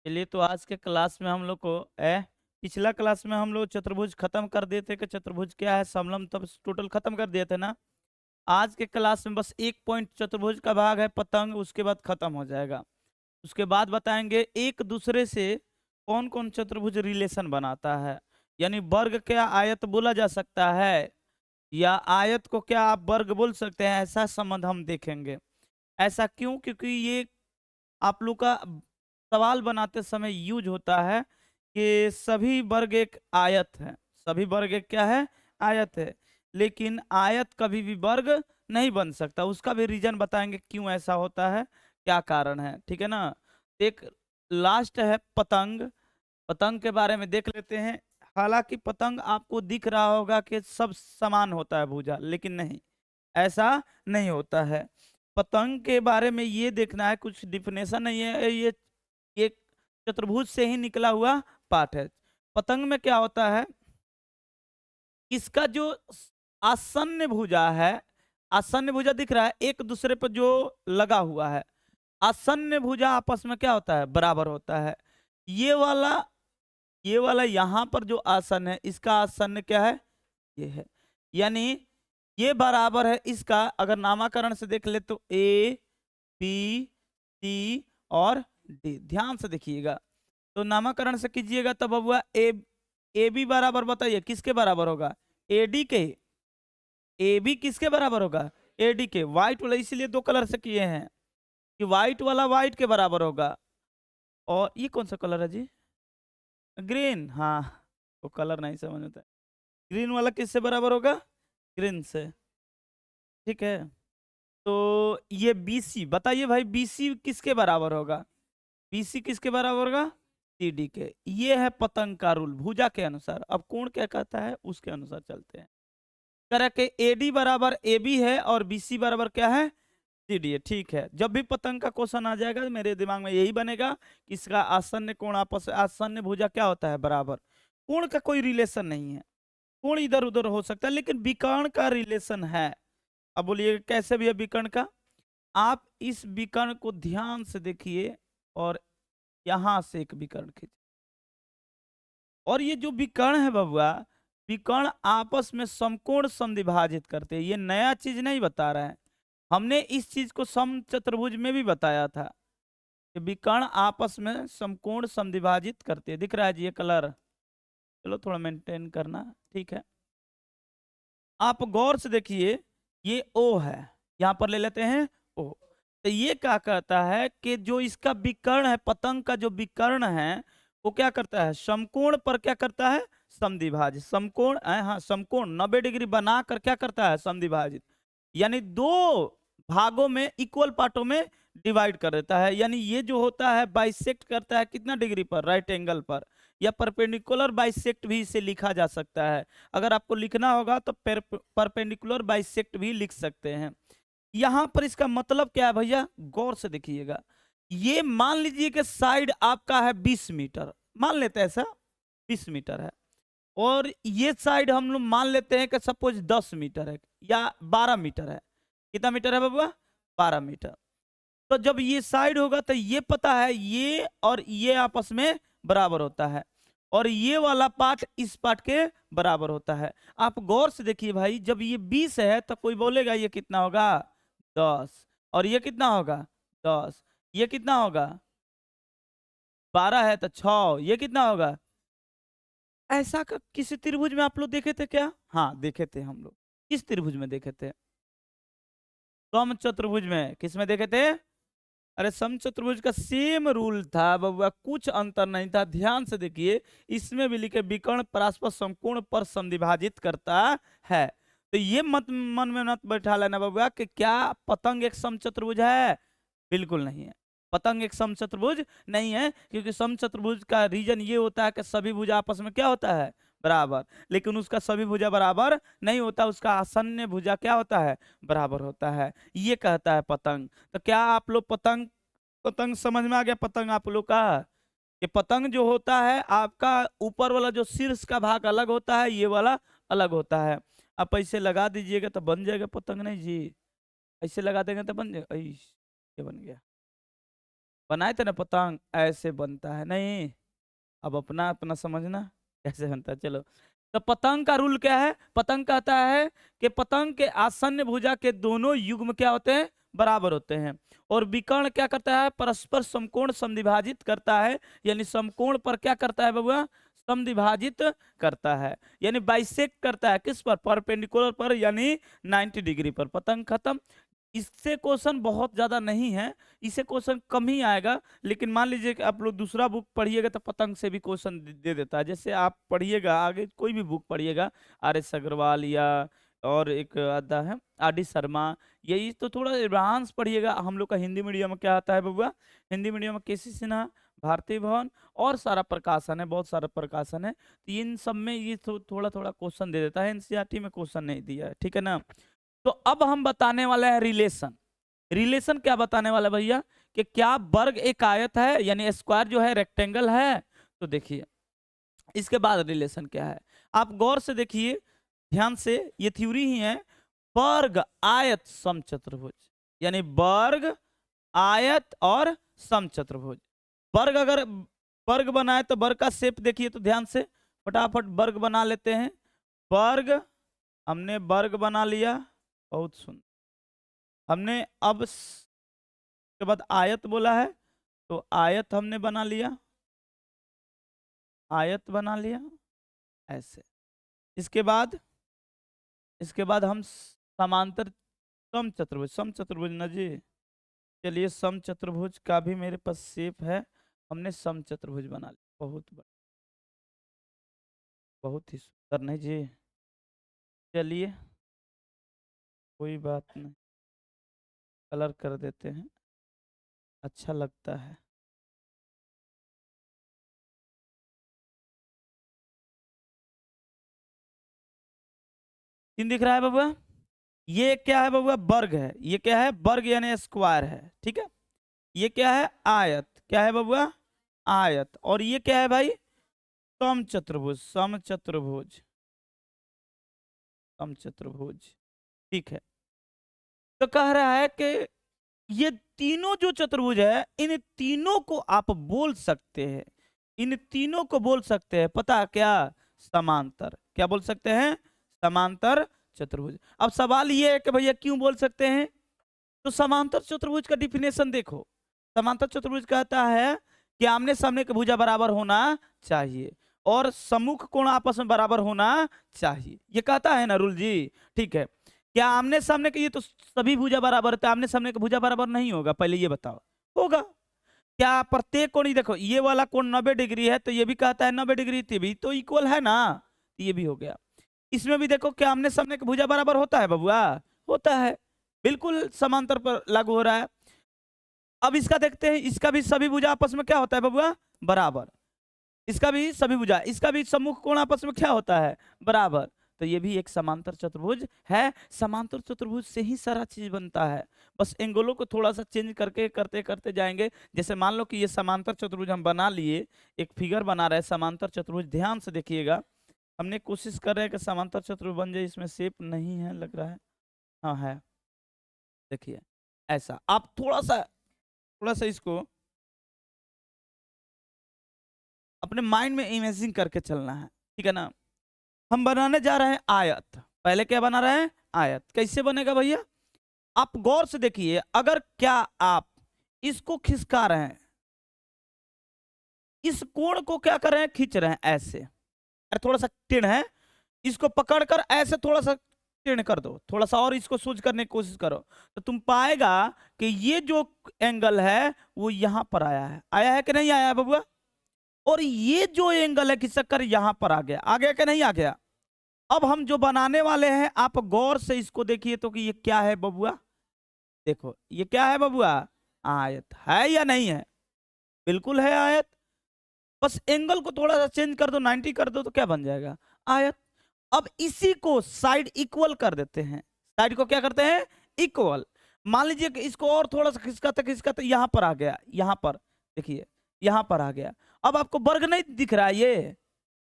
चलिए, तो आज के क्लास में हम लोग को पिछला क्लास में हम लोग चतुर्भुज खत्म कर दिए थे कि चतुर्भुज क्या है, समलंब, तब टोटल खत्म कर दिए थे ना। आज के क्लास में बस एक पॉइंट चतुर्भुज का भाग है पतंग, उसके बाद खत्म हो जाएगा। उसके बाद बताएंगे एक दूसरे से कौन कौन चतुर्भुज रिलेशन बनाता है, यानी वर्ग क्या आयत बोला जा सकता है या आयत को क्या आप वर्ग बोल सकते हैं, ऐसा संबंध हम देखेंगे। ऐसा क्यों? क्योंकि ये आप लोग का सवाल बनाते समय यूज होता है कि सभी वर्ग एक आयत है। सभी वर्ग एक क्या है? आयत है। लेकिन आयत कभी भी वर्ग नहीं बन सकता, उसका भी रीजन बताएंगे क्यों ऐसा होता है, क्या कारण है। ठीक है ना। एक लास्ट है पतंग। पतंग के बारे में देख लेते हैं। हालांकि पतंग आपको दिख रहा होगा कि सब समान होता है भुजा, लेकिन नहीं, ऐसा नहीं होता है। पतंग के बारे में ये देखना है, कुछ डिफिनेशन नहीं है, ये चतुर्भुज से ही निकला हुआ पाठ है। पतंग में क्या होता है, इसका जो आसन्न भुजा है, आसन्न भुजा दिख रहा है एक दूसरे पर जो लगा हुआ है, आसन्न भुजा आपस में क्या होता है? बराबर होता है। ये वाला ये वाला यहाँ पर जो आसन है, इसका आसन्न क्या है? ये है। यानी ये बराबर है इसका, अगर नामाकरण से देख ले तो ए बी सी और डी। ध्यान से देखिएगा, तो नामाकरण से कीजिएगा तब हुआ ए बी बराबर, बताइए किसके बराबर होगा? ए डी के। ए बी किसके बराबर होगा? ए डी के। व्हाइट वाला इसलिए दो कलर से किए हैं कि व्हाइट वाला व्हाइट के बराबर होगा। और ये कौन सा कलर है जी? ग्रीन। हाँ, वो कलर नहीं समझ आता। ग्रीन वाला किससे बराबर होगा? ग्रीन से। ठीक है। तो ये बीसी, बताइए भाई बीसी किसके बराबर होगा? बीसी किसके बराबर होगा? सीडी के। ये है पतंग का रूल, भुजा के अनुसार। अब कोण क्या कहता है उसके अनुसार चलते हैं। कह के एडी बराबर ए बी है और बीसी बराबर क्या है? सीडी है। ठीक है, जब भी पतंग का क्वेश्चन आ जाएगा मेरे दिमाग में यही बनेगा कि इसका आसन्न कोण आपस आसन्न भुजा क्या होता है? बराबर। कोण का कोई रिलेशन नहीं है, कोण इधर उधर हो सकता है, लेकिन विकर्ण का रिलेशन है। अब बोलिए कैसे भी है विकर्ण का? आप इस विकर्ण को ध्यान से देखिए और यहां से एक विकर्ण खींचिए, और ये जो विकर्ण है बबुआ, विकर्ण आपस में समकोण समद्विभाजित करते हैं। ये नया चीज नहीं बता रहे हैं, हमने इस चीज को समचतुर्भुज में भी बताया था कि विकर्ण आपस में समकोण समद्विभाजित करते हैं। दिख रहा है जी ये कलर? चलो थोड़ा मेंटेन करना, ठीक है। आप गौर से देखिए, ये ओ है, यहां पर ले लेते हैं ओ। तो ये क्या कहता है कि जो इसका विकर्ण है, पतंग का जो विकर्ण है, वो क्या करता है? समकोण पर क्या करता है? समद्विभाजित। समकोण हाँ, समकोण 90 डिग्री बनाकर क्या करता है? समद्विभाजित। यानी दो भागों में, इक्वल पार्टों में डिवाइड कर देता है। यानी ये जो होता है बाइसेक्ट करता है कितना डिग्री पर? राइट एंगल पर, या परपेंडिकुलर बाइसेक्ट भी इसे लिखा जा सकता है। अगर आपको लिखना होगा तो परपेंडिकुलर बाइसेक्ट भी लिख सकते हैं। यहां पर इसका मतलब क्या है भैया? गौर से देखिएगा। ये मान लीजिए कि साइड आपका है 20 मीटर, मान लेते हैं ऐसा 20 मीटर है, और ये साइड हम लोग मान लेते हैं कि सपोज 10 मीटर है या 12 मीटर है। कितना मीटर है बाबा? 12 मीटर। तो जब ये साइड होगा तो ये पता है ये और ये आपस में बराबर होता है, और ये वाला पार्ट इस पार्ट के बराबर होता है। आप गौर से देखिए भाई, जब ये 20 है तो कोई बोलेगा ये कितना होगा? 10। और ये कितना होगा? 10। ये कितना होगा? 12 है तो 6। ये कितना होगा? ऐसा किसी त्रिभुज में आप लोग देखे थे क्या? हाँ देखे थे हम लोग। किस त्रिभुज में देखे थे? समचतुर्भुज में। किस में देखे थे? अरे समचतुर्भुज का सेम रूल था बबुआ, कुछ अंतर नहीं था। ध्यान से देखिए, इसमें भी लिखे विकर्ण परस्पर समकोण पर समद्विभाजित करता है। तो ये मत मन में मत बैठा लेना बबुआ कि क्या पतंग एक समचतुर्भुज है? बिल्कुल नहीं है, पतंग एक समचतुर्भुज नहीं है। क्योंकि समचतुर्भुज का रीजन ये होता है कि सभी भुजा आपस में क्या होता है? बराबर। लेकिन उसका सभी भुजा बराबर नहीं होता, उसका आसन्न भुजा क्या होता है? बराबर होता है। ये कहता है पतंग। तो क्या आप लोग पतंग पतंग समझ में आ गया? पतंग आप लोग का कि पतंग जो होता है आपका ऊपर वाला जो शीर्ष का भाग अलग होता है, ये वाला अलग होता है। आप ऐसे लगा दीजिएगा तो बन जाएगा पतंग। नहीं जी, ऐसे लगा देंगे तो बन जाएगा। ये बन गया, बनाए थे ना पतंग, ऐसे बनता है नहीं। अब अपना अपना समझना कैसे बनता है। चलो, तो पतंग का रूल क्या है? पतंग कहता है कि पतंग के आसन्न भुजा के दोनों युग्म क्या होते हैं? बराबर होते हैं। और विकर्ण क्या करता है? परस्पर समकोण समद्विभाजित करता है, यानी समकोण पर क्या करता है बबुआ? समद्विभाजित करता है, यानी बाइसेक्ट करता है। किस पर? परपेंडिकुलर पर, यानी 90 डिग्री पर। पतंग खत्म। इससे क्वेश्चन बहुत ज्यादा नहीं है, इसे क्वेश्चन कम ही आएगा। लेकिन मान लीजिए कि आप लोग दूसरा बुक पढ़िएगा तो पतंग से भी क्वेश्चन दे देता है। जैसे आप पढ़िएगा आगे, कोई भी बुक पढ़िएगा, RS अग्रवाल या और एक आता है RD शर्मा, यही तो थोड़ा एडवांस पढ़िएगा। हम लोग का हिंदी मीडियम में क्या आता है बबुआ? हिंदी मीडियम में KC सिन्हा, भारती भवन और सारा प्रकाशन है, बहुत सारा प्रकाशन है। तो इन सब में ये थोड़ा थोड़ा क्वेश्चन दे देता है। NCERT में क्वेश्चन नहीं दिया है, ठीक है ना। तो अब हम बताने वाले हैं रिलेशन। रिलेशन क्या बताने वाला भैया? कि क्या वर्ग एक आयत है, यानी स्क्वायर जो है रेक्टेंगल है? तो देखिए इसके बाद रिलेशन क्या है, आप गौर से देखिए, ध्यान से, ये थ्योरी ही है। वर्ग आयत समचतुर्भुज, यानी वर्ग आयत और समचतुर्भुज। वर्ग, अगर वर्ग बनाए तो वर्ग का शेप देखिए, तो ध्यान से फटाफट वर्ग बना लेते हैं। वर्ग, हमने वर्ग बना लिया, बहुत सुंदर। हमने अब के बाद आयत बोला है, तो आयत हमने बना लिया, आयत बना लिया ऐसे। इसके बाद हम समांतर समचतुर्भुज, समचतुर्भुज ना जी, चलिए समचतुर्भुज का भी मेरे पास शेप है। हमने समचतुर्भुज बना लिया, बहुत बड़ा, बहुत ही सुंदर। नहीं जी, चलिए कोई बात नहीं, कलर कर देते हैं, अच्छा लगता है। तीन दिख रहा है बबुआ? ये क्या है बबुआ? वर्ग है। ये क्या है? वर्ग यानी स्क्वायर है, ठीक है। ये क्या है? आयत। क्या है बबुआ? आयत। और ये क्या है भाई? समचतुर्भुज, समचतुर्भुज, समचतुर्भुज, ठीक है। तो कह रहा है कि ये तीनों जो चतुर्भुज है, इन तीनों को आप बोल सकते हैं, इन तीनों को बोल सकते हैं, पता क्या? समांतर। क्या बोल सकते हैं? समांतर चतुर्भुज। अब सवाल ये है कि भैया क्यों बोल सकते हैं? तो समांतर चतुर्भुज का डिफिनेशन देखो। समांतर चतुर्भुज कहता है कि आमने सामने की भुजा बराबर होना चाहिए और सम्मुख कोण आपस में बराबर होना चाहिए, ये कहता है ना रूल जी, ठीक है। क्या आमने सामने के, ये तो सभी भुजा बराबर है, आमने सामने की भुजा बराबर नहीं होगा, पहले ये बताओ, होगा? क्या प्रत्येक कोण ही देखो, ये वाला कोण 90 डिग्री है, तो ये भी कहता है 90 डिग्री, ये भी तो इक्वल है ना, ये भी हो गया। इसमें भी देखो, क्या आमने सामने की भुजा बराबर होता है बबुआ? होता है, बिल्कुल समांतर पर लागू हो रहा है। अब इसका देखते हैं, इसका भी सभी भुजा आपस में क्या होता है बबुआ? बराबर। इसका भी सभी भुजा, इसका भी सम्मुख कोण आपस में क्या होता है? बराबर। तो ये भी एक समांतर चतुर्भुज है। समांतर चतुर्भुज से ही सारा चीज बनता है, बस एंगलों को थोड़ा सा चेंज करके करते करते जाएंगे। जैसे मान लो कि ये समांतर चतुर्भुज हम बना लिए, एक फिगर बना रहे हैं समांतर चतुर्भुज, ध्यान से देखिएगा। हमने कोशिश कर रहे हैं कि समांतर चतुर्भुज बन जाए, इसमें शेप नहीं है लग रहा है, हाँ है, देखिए ऐसा। आप थोड़ा सा इसको अपने माइंड में इमेजिन करके चलना है, ठीक है ना। हम बनाने जा रहे हैं आयत। पहले क्या बना रहे हैं? आयत। कैसे बनेगा भैया? आप गौर से देखिए, अगर क्या आप इसको खिसका रहे हैं, इस कोण को क्या कर रहे हैं? खींच रहे हैं ऐसे, अरे थोड़ा सा टेढ़ है, इसको पकड़कर ऐसे थोड़ा सा टेढ़ कर दो, थोड़ा सा और इसको सूझ करने की कोशिश करो, तो तुम पाएगा कि ये जो एंगल है वो यहां पर आया है कि नहीं आया बबुआ? और ये जो एंगल है खिसक कर यहां पर आ गया कि नहीं आ गया? अब हम जो बनाने वाले हैं, आप गौर से इसको देखिए तो कि ये क्या है बबुआ? देखो ये क्या है बबुआ? आयत है या नहीं है? बिल्कुल है आयत। बस एंगल को थोड़ा सा चेंज कर दो, 90 कर दो, तो क्या बन जाएगा? आयत। अब इसी को साइड इक्वल कर देते हैं, साइड को क्या करते हैं? इक्वल। मान लीजिए कि इसको और थोड़ा सा खिसकाते यहां पर आ गया, यहां पर देखिए, यहां पर आ गया। अब आपको वर्ग नहीं दिख रहा है?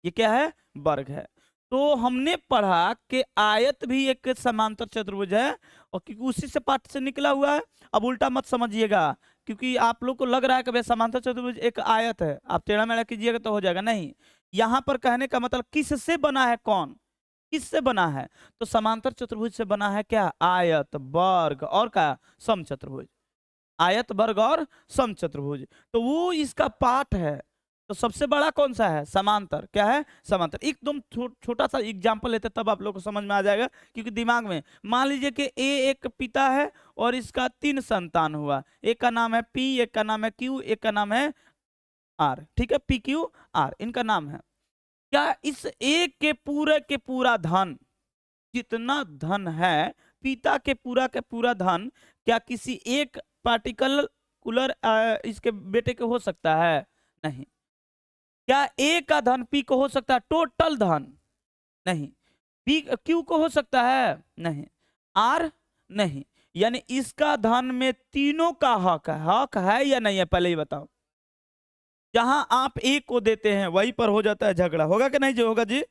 ये क्या है? वर्ग है। तो हमने पढ़ा कि आयत भी एक समांतर चतुर्भुज है, और क्योंकि उसी से पाठ से निकला हुआ है। अब उल्टा मत समझिएगा, क्योंकि आप लोग को लग रहा है कि भाई समांतर चतुर्भुज एक आयत है, आप टेढ़ा मेढ़ा कीजिएगा तो हो जाएगा। नहीं, यहाँ पर कहने का मतलब किससे बना है, कौन किससे बना है? तो समांतर चतुर्भुज से बना है क्या? आयत, वर्ग और क्या? समचतुर्भुज। आयत, वर्ग और समचतुर्भुज, तो वो इसका पाठ है। तो सबसे बड़ा कौन सा है? समांतर। क्या है? समांतर। एकदम छोटा सा एग्जांपल लेते तब आप लोग को समझ में आ जाएगा, क्योंकि दिमाग में मान लीजिए कि ए एक पिता है और इसका 3 संतान हुआ। एक का नाम है पी, एक का नाम है क्यू, एक का नाम है आर। ठीक है, पी क्यू आर इनका नाम है। क्या इस एक के पूरा धन, जितना धन है पिता के पूरा धन, क्या किसी एक पार्टिकुलर इसके बेटे के हो सकता है? नहीं। क्या ए का धन पी को हो सकता है? टोटल धन? नहीं। पी क्यू को हो सकता है? नहीं। आर? नहीं। यानी इसका धन में तीनों का हक है या नहीं है? पहले ही बताओ। जहां आप एक को देते हैं वहीं पर हो जाता है झगड़ा। होगा कि नहीं जो होगा जी?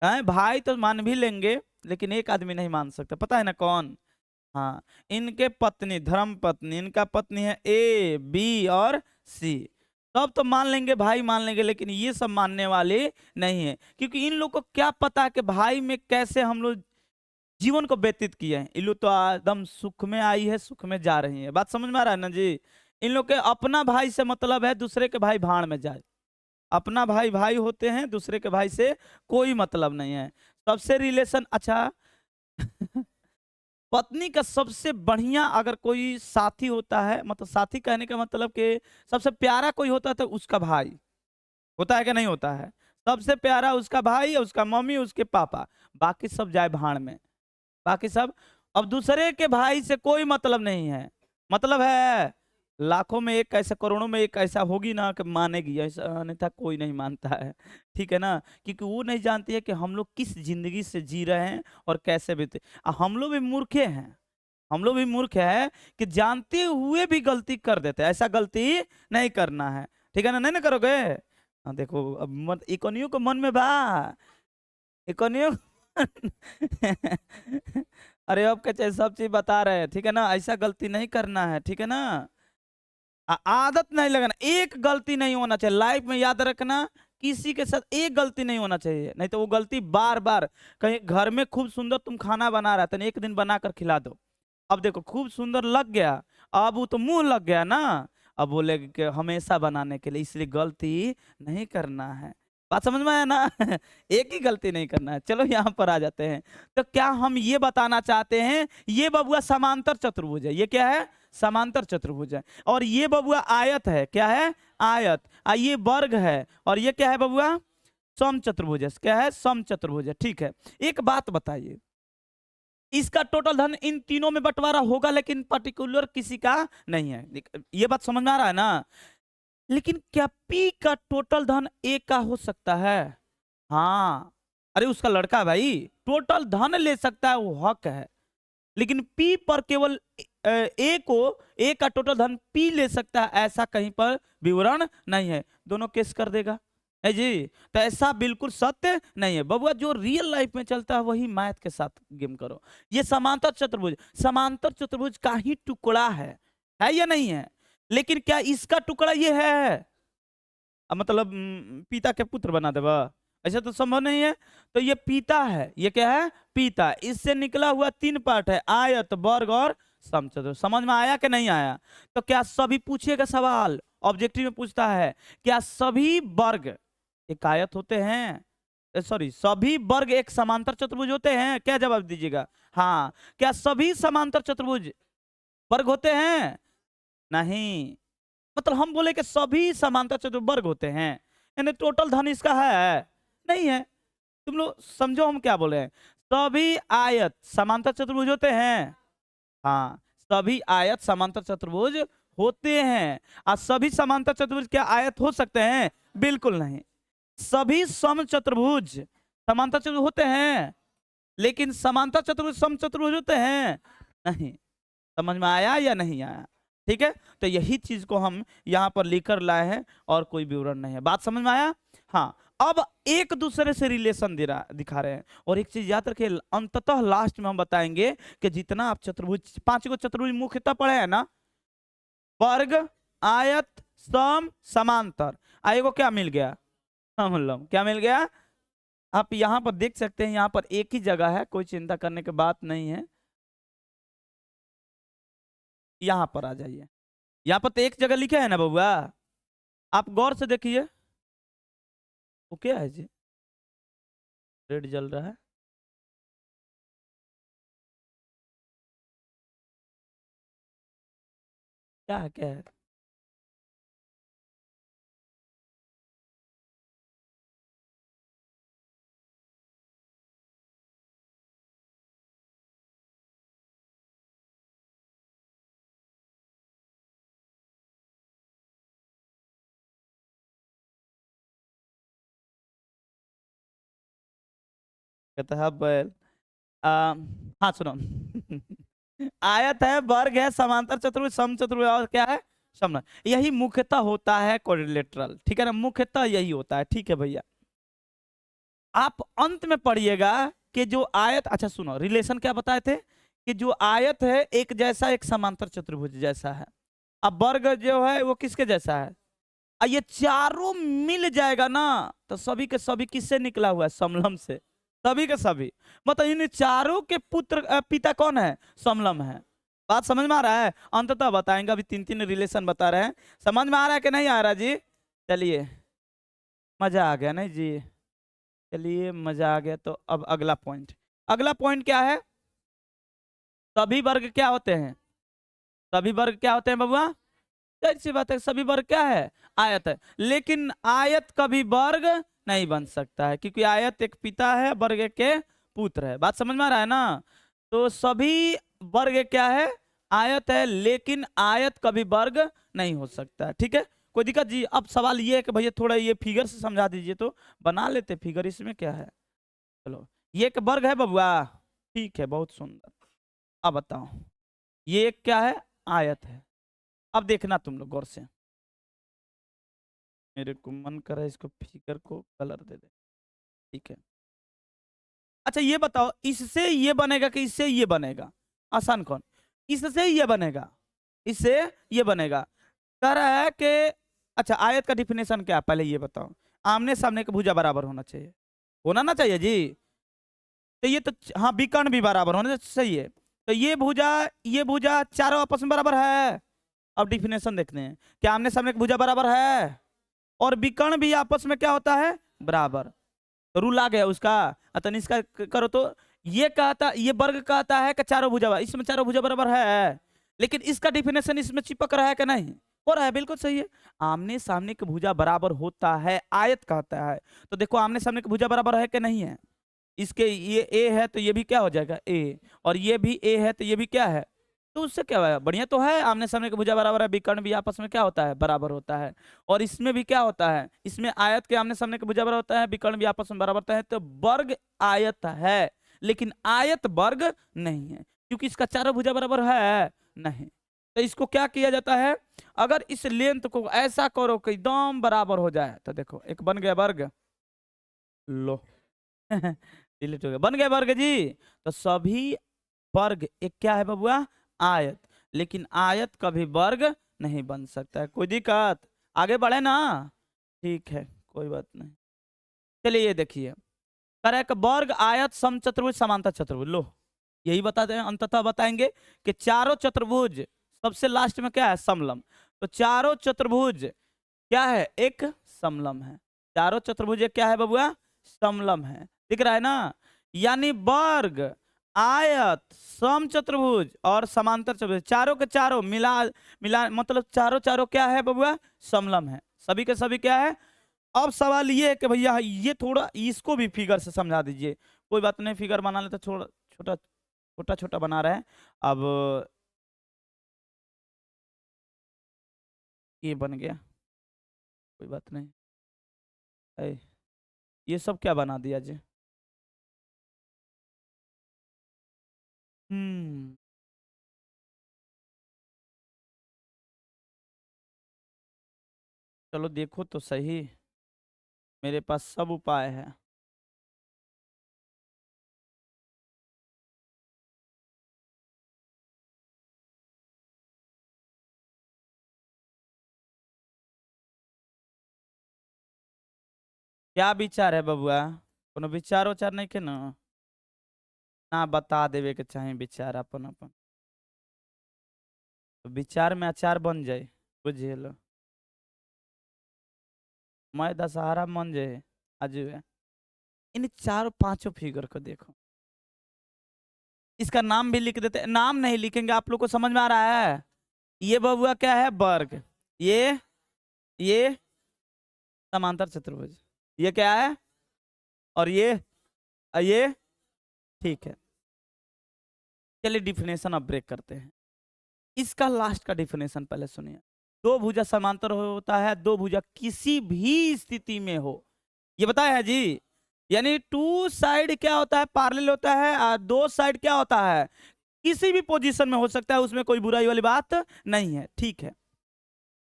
भाई तो मान भी लेंगे, लेकिन एक आदमी नहीं मान सकता, पता है ना कौन? हाँ, इनके पत्नी, धर्म पत्नी, इनका पत्नी है ए, बी और सी। तब तो मान लेंगे, भाई मान लेंगे, लेकिन ये सब मानने वाले नहीं है, क्योंकि इन लोग को क्या पता कि भाई में कैसे हम लोग जीवन को व्यतीत किए हैं। इन लोग तो एकदम सुख में आई है, सुख में जा रही है। बात समझ में आ रहा है ना जी? इन लोग के अपना भाई से मतलब है, दूसरे के भाई भाड़ में जाए। अपना भाई भाई होते हैं, दूसरे के भाई से कोई मतलब नहीं है। सबसे रिलेशन अच्छा पत्नी का सबसे बढ़िया अगर कोई साथी होता है, मतलब साथी कहने का मतलब कि सबसे प्यारा कोई होता है तो उसका भाई होता है कि नहीं होता है? सबसे प्यारा उसका भाई, उसका मम्मी, उसके पापा, बाकी सब जाए भाड़ में, बाकी सब। अब दूसरे के भाई से कोई मतलब नहीं है, मतलब है लाखों में एक ऐसा, करोड़ों में एक ऐसा होगी ना कि मानेगी, ऐसा अन्यथा कोई नहीं मानता है। ठीक है ना? क्योंकि वो नहीं जानती है कि हम लोग किस जिंदगी से जी रहे हैं और कैसे बीते। हम लोग भी मूर्खे हैं, हम लोग भी मूर्ख है कि जानते हुए भी गलती कर देते हैं। ऐसा गलती नहीं करना है, ठीक है ना? नहीं ना करोगे? देखो अब मत इकोनियों को मन में बा, इकोनियों अरे अब के चाहे सब चीज बता रहे हैं, ठीक है ना? ऐसा गलती नहीं करना है, ठीक है ना? आदत नहीं लगाना, एक गलती नहीं होना चाहिए लाइफ में, याद रखना। किसी के साथ एक गलती नहीं होना चाहिए, नहीं तो वो गलती बार बार। कहीं घर में खूब सुंदर तुम खाना बना रहा था, एक दिन बनाकर खिला दो, अब देखो खूब सुंदर लग गया, अब वो तो मुंह लग गया ना, अब बोले कि हमेशा बनाने के लिए, इसलिए गलती नहीं करना है। बात समझ में आया ना? एक ही गलती नहीं करना है। चलो यहाँ पर आ जाते हैं। तो क्या हम ये बताना चाहते हैं, ये बबुआ समांतर चतुर्भुज है। ये क्या है? समांतर चतुर्भुज है। और ये बबुआ आयत है। क्या है? आयत। ये वर्ग है, और ये क्या है बबुआ? सम चतुर्भुज है। क्या है? सम चतुर्भुज है। ठीक है, एक बात बताइए, इसका टोटल धन इन तीनों में बंटवारा होगा, लेकिन पर्टिकुलर किसी का नहीं है। ये बात समझ में आ रहा है ना? लेकिन क्या पी का टोटल धन ए का हो सकता है? हाँ, अरे उसका लड़का भाई टोटल धन ले सकता है, वो हक है। लेकिन पी पर केवल ए का टोटल धन पी ले सकता है, ऐसा कहीं पर विवरण नहीं है। दोनों केस कर देगा है जी? तो ऐसा बिल्कुल सत्य नहीं है बबुआ। जो रियल लाइफ में चलता है वही मैथ के साथ गेम करो। ये समांतर चतुर्भुज, समांतर चतुर्भुज का ही टुकड़ा है या नहीं है? लेकिन क्या इसका टुकड़ा ये है? मतलब पिता के पुत्र बना देगा, ऐसा तो संभव नहीं है। तो ये पिता है, ये क्या है? पिता। इससे निकला हुआ 3 पार्ट है, आयत, वर्ग और समचतुर्भुज। समझ में आया कि नहीं आया? तो क्या सभी, पूछिएगा सवाल, ऑब्जेक्टिव में पूछता है, क्या सभी वर्ग एक आयत होते हैं? सॉरी, सभी वर्ग एक समांतर चतुर्भुज होते हैं? क्या जवाब दीजिएगा? हाँ। क्या सभी समांतर चतुर्भुज वर्ग होते हैं? नहीं। मतलब हम बोले कि सभी समांतर चतुर्भुज वर्ग होते हैं, यानी टोटल धन इसका है? नहीं है। तुम लोग समझो हम क्या बोले हैं। सभी आयत समांतर चतुर्भुज होते हैं? हाँ, सभी आयत समांतर चतुर्भुज होते हैं। और सभी समांतर चतुर्भुज क्या आयत हो सकते हैं? बिल्कुल नहीं। सभी सम चतुर्भुज समांतर चतुर्भुज होते हैं, लेकिन समांतर चतुर्भुज सम चतुर्भुज होते हैं? नहीं। समझ में आया या नहीं आया? ठीक है, तो यही चीज को हम यहाँ पर लेकर लाए हैं, और कोई विवरण नहीं है। बात समझ में आया? हाँ। अब एक दूसरे से रिलेशन दिखा रहे हैं। और एक चीज याद रखिए, अंततः लास्ट में हम बताएंगे कि जितना आप चतुर्भुज, 5 को चतुर्भुज मुख्यतः पढ़े हैं ना, वर्ग, आयत, सम, समांतर, आगे को क्या मिल गया, समलंब। क्या मिल गया, आप यहां पर देख सकते हैं, यहां पर एक ही जगह है, कोई चिंता करने की बात नहीं है। यहां पर आ जाइए, यहां पर तो एक जगह लिखा है ना बबुआ, आप गौर से देखिए। वो क्या है जी, रेड जल रहा है, क्या है क्या है। कहता है बैल। हाँ सुनो। आयत है, वर्ग है, समांतर चतुर्भुज, सम चतुर्भुज, और क्या है, समलंब। यही मुख्यतः होता है क्वाड्रिलेटरल, ठीक है ना, मुख्यतः यही होता है, ठीक है भैया। आप अंत में पढ़िएगा कि जो आयत, अच्छा सुनो, रिलेशन क्या बताए थे कि जो आयत है एक जैसा, एक समांतर चतुर्भुज जैसा है। अब वर्ग जो है वो किसके जैसा है, ये चारों मिल जाएगा ना, तो सभी के सभी किससे निकला हुआ है, समलंब से, सभी के सभी। मतलब इन चारों के पुत्र पिता कौन है, समलंब है। बात समझ में आ रहा है, अंततः बताएंगे, अभी 3 रिलेशन बता रहे हैं। समझ में आ रहा है कि नहीं आ रहा जी, चलिए, मजा आ गया नहीं जी, चलिए मजा आ गया। तो अब अगला पॉइंट, अगला पॉइंट क्या है, सभी वर्ग क्या होते हैं, सभी वर्ग क्या होते हैं बबुआ, जाहिर सी बात है, सभी वर्ग क्या है, आयत है। लेकिन आयत कभी वर्ग नहीं बन सकता है, क्योंकि आयत एक पिता है, वर्ग के पुत्र है। बात समझ में आ रहा है ना, तो सभी वर्ग क्या है, आयत है, लेकिन आयत कभी वर्ग नहीं हो सकता है, ठीक है। कोई दिक्कत जी। अब सवाल ये है कि भैया थोड़ा ये फिगर से समझा दीजिए, तो बना लेते फिगर, इसमें क्या है। चलो, ये एक वर्ग है बबुआ, ठीक है, बहुत सुंदर। अब बताओ, ये एक क्या है, आयत है। अब देखना तुम लोग गौर से, मेरे को मन कर रहा है इसको फिगर को कलर दे दे, ठीक है। अच्छा ये बताओ, इससे ये बनेगा कि इससे ये बनेगा, आसान कौन, इससे ये बनेगा, इससे ये बनेगा। कह रहा है कि अच्छा आयत का डिफिनेशन क्या है, पहले ये बताओ। आमने सामने का भुजा बराबर होना चाहिए, होना ना चाहिए जी, तो ये तो हाँ, विकर्ण भी बराबर होना चाहिए। तो ये भुजा चारों आपस में बराबर है। अब डिफिनेशन देखते हैं, क्या आमने सामने का भुजा बराबर है, और विकर्ण भी आपस में क्या होता है, बराबर। तो रूल आ गया उसका। अतन इसका करो तो, ये कहता, ये वर्ग कहता है कि चारों भुजा, इसमें चारों भुजा बराबर है, लेकिन इसका डिफिनेशन इसमें चिपक रहा है कि नहीं, हो रहा है, बिल्कुल सही है। आमने सामने की भुजा बराबर होता है, आयत कहता है। तो देखो आमने सामने की भुजा बराबर है कि नहीं है, इसके ये ए है तो ये भी क्या हो जाएगा, ए, और ये भी ए है तो ये भी क्या है, तो उससे क्या है, बढ़िया तो है, आमने सामने की भुजा बराबर है, विकर्ण भी आपस में क्या होता है, बराबर होता है। और इसमें भी क्या होता है, इसमें आयत के आमने सामने की भुजा बराबर होता है, विकर्ण भी आपस में बराबर होता है, तो वर्ग आयत है, लेकिन आयत वर्ग नहीं है, क्योंकि इसका चारों भुजा बराबर है नहीं। तो इसको क्या किया जाता है, अगर इस लेंथ को ऐसा करो कि एकदम बराबर हो जाए, तो देखो एक बन गया वर्ग, लो। डिलीट हो गया, बन गया वर्ग जी। तो सभी वर्ग एक क्या है बबुआ, आयत, लेकिन आयत कभी वर्ग नहीं बन सकता है। कोई दिक्कत, आगे बढ़े ना, ठीक है, कोई बात नहीं। चलिए ये देखिए, करे कि वर्ग, आयत, सम चतुर्भुज, समांतर चतुर्भुज, लो यही बताते हैं, अंततः बताएंगे कि चारों चतुर्भुज, सबसे लास्ट में क्या है, समलंब। तो चारों चतुर्भुज क्या है, एक समलंब है। चारों चतुर्भुज एक क्या है बबुआ, समलंब है, दिख रहा है ना। यानी वर्ग, आयत, सम चतुर्भुज और समांतर चतुर्भुज, चारों के चारों मिला मिला, मतलब चारों चारों क्या है बबुआ, समलंब है, सभी के सभी क्या है। अब सवाल ये है कि भैया ये थोड़ा इसको भी फिगर से समझा दीजिए। कोई बात नहीं, फिगर बना लेते, थोड़ा छोटा छोटा छोटा बना रहे हैं। अब ये बन गया, कोई बात नहीं। ऐ, ये सब क्या बना दिया जी, हम्म, चलो देखो तो सही, मेरे पास सब उपाय है। क्या विचार है बबुआ? कोनो विचार उचार नहीं के ना? ना बता देवे के चाहे विचार अपन अपन, तो विचार में अचार बन जाए। बुझिए, मैं दशहरा मन जाए आज इन चारों पांचों फिगर को देखो। इसका नाम भी लिख देते, नाम नहीं लिखेंगे, आप लोग को समझ में आ रहा है? ये बबुआ क्या है? वर्ग। ये समांतर चतुर्भुज। ये क्या है? और ये ठीक है। चलिए डिफिनेशन अब ब्रेक करते हैं। इसका लास्ट का डिफिनेशन पहले सुनिए। दो भुजा समांतर होता है, दो भुजा किसी भी स्थिति में हो, ये बताया है जी। यानी टू साइड क्या होता है? पैरेलल होता है। और दो साइड क्या होता है? किसी भी पोजीशन में हो सकता है, उसमें कोई बुराई वाली बात नहीं है, ठीक है।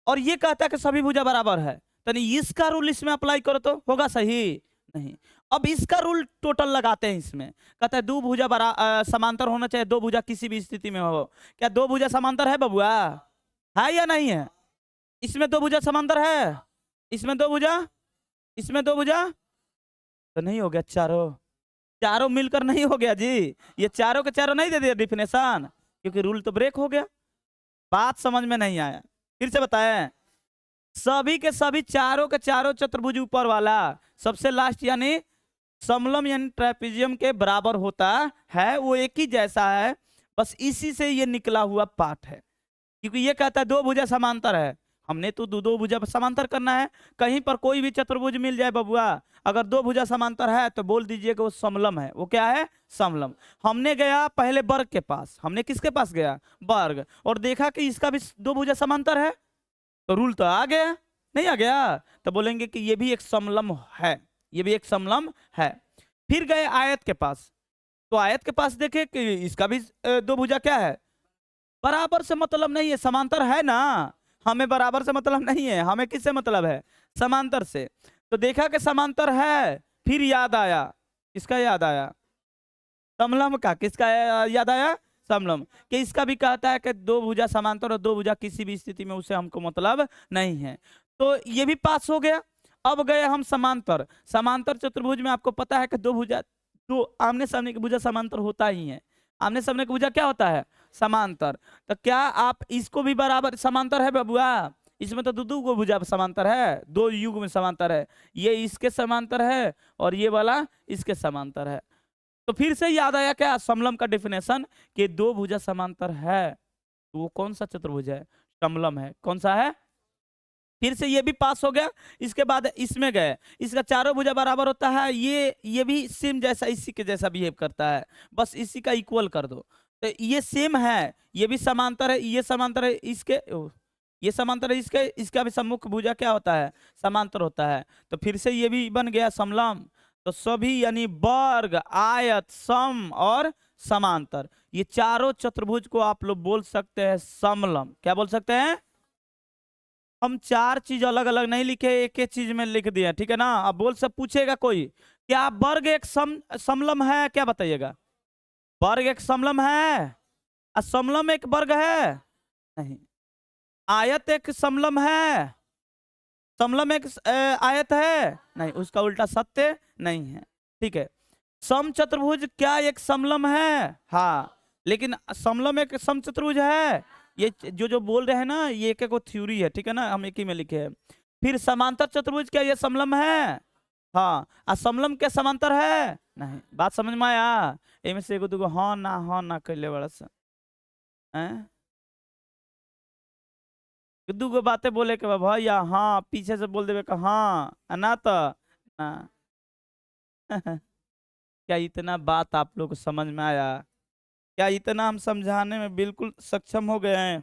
और ये कहता है कि सभी भुजा बराबर है, तो नहीं इसका रूल इसमें अप्लाई करो तो होगा सही? नहीं। अब इसका रूल टोटल लगाते हैं इसमें। कहता है दो भुजा समांतर होना चाहिए, दो भुजा किसी भी स्थिति में हो। क्या दो भुजा समांतर है बबुआ? है या नहीं है? इसमें दो भुजा समांतर है, इसमें दो भुजा, इसमें दो भुजा, तो नहीं हो गया चारों? चारों मिलकर नहीं हो गया जी। ये चारों के चारों नहीं दे दिया डिफिनेशन, क्योंकि रूल तो ब्रेक हो गया। बात समझ में नहीं आया, फिर से बताएं। सभी के सभी चारों के चारों चतुर्भुज ऊपर वाला सबसे लास्ट यानी समलम यानी ट्रेपेजियम के बराबर होता है, वो एक ही जैसा है। बस इसी से ये निकला हुआ पाठ है, क्योंकि ये कहता है दो भुजा समांतर है। हमने तो दो दो भुजा समांतर करना है। कहीं पर कोई भी चतुर्भुज मिल जाए बबुआ, अगर दो भुजा समांतर है तो बोल दीजिए कि वो समलम है। वो क्या है? समलम। हमने गया पहले वर्ग के पास, हमने किसके पास गया? वर्ग, और देखा कि इसका भी दो भुजा समांतर है, तो रूल तो आ गया। नहीं आ गया तो बोलेंगे कि ये भी एक समलम है, ये भी एक समलम है। फिर गए आयत के पास, तो आयत के पास देखे कि इसका भी दो भुजा क्या है? बराबर से मतलब नहीं है, समांतर है ना। हमें बराबर से मतलब नहीं है, हमें किससे मतलब है? समांतर से। तो देखा कि समांतर है, फिर याद आया, किसका याद आया? समलम का। किसका याद आया? समलम कि इसका भी कहता है कि दो भुजा समांतर और दो भुजा किसी भी स्थिति में, उसे हमको मतलब नहीं है। तो ये भी पास हो गया। अब गए हम समांतर। समांतर चतुर्भुज में आपको पता है कि दो भुजा, दो आमने सामने की भुजा समांतर होता ही है। आमने सामने की भुजा क्या होता है? समांतर। तो क्या आप इसको भी बराबर समांतर है बबुआ? इसमें तो दो को भुजा समांतर है, दो युग में समांतर है। ये इसके समांतर है और ये वाला इसके समांतर है। तो फिर से याद आया क्या? समलम का डिफिनेशन कि दो भुजा समांतर है, तो वो कौन सा चतुर्भुज है? समलम है। कौन सा है? फिर से ये भी पास हो गया। इसके बाद इसमें गए, इसका चारों भुजा बराबर होता है, ये भी सेम जैसा इसी के जैसा बिहेव करता है, बस इसी का इक्वल कर दो। तो ये सेम है, ये भी समांतर है, ये समांतर है इसके, ये समांतर है इसके, इसका भी सम्मुख भुजा क्या होता है? समांतर होता है। तो फिर से ये भी बन गया समलम। तो सभी यानी वर्ग, आयत, सम और समांतर, ये चारों चतुर्भुज को आप लोग बोल सकते हैं समलम। क्या बोल सकते हैं? हम चार चीज अलग अलग नहीं लिखे, एक एक चीज में लिख दिया, ठीक है ना। अब बोल सब पूछेगा कोई, क्या वर्ग एक समलम है? क्या बताइएगा? वर्ग एक समलम है? समलम एक वर्ग है? नहीं। आयत एक समलम है? समलम एक आयत है? नहीं, उसका उल्टा सत्य नहीं है, ठीक है। सम चतुर्भुज क्या एक समलम है? हाँ, लेकिन समलम एक सम चतुर्भुज है। ये जो बोल रहे हैं ना, ये एक थ्योरी है, ठीक है ना, हम एक ही में लिखे हैं। फिर समांतर चतुर्भुज क्या ये समलम है? हाँ। समलम क्या समांतर है? नहीं। बात समझ में आया? इनमें से एगो दूगो हाँ ना कैले बड़ा सा हैं? दूगो बातें बोले के भैया हाँ, पीछे से बोल देवे का हाँ ना, तो ना। क्या इतना बात आप लोग को समझ में आया? क्या इतना हम समझाने में बिल्कुल सक्षम हो गए हैं?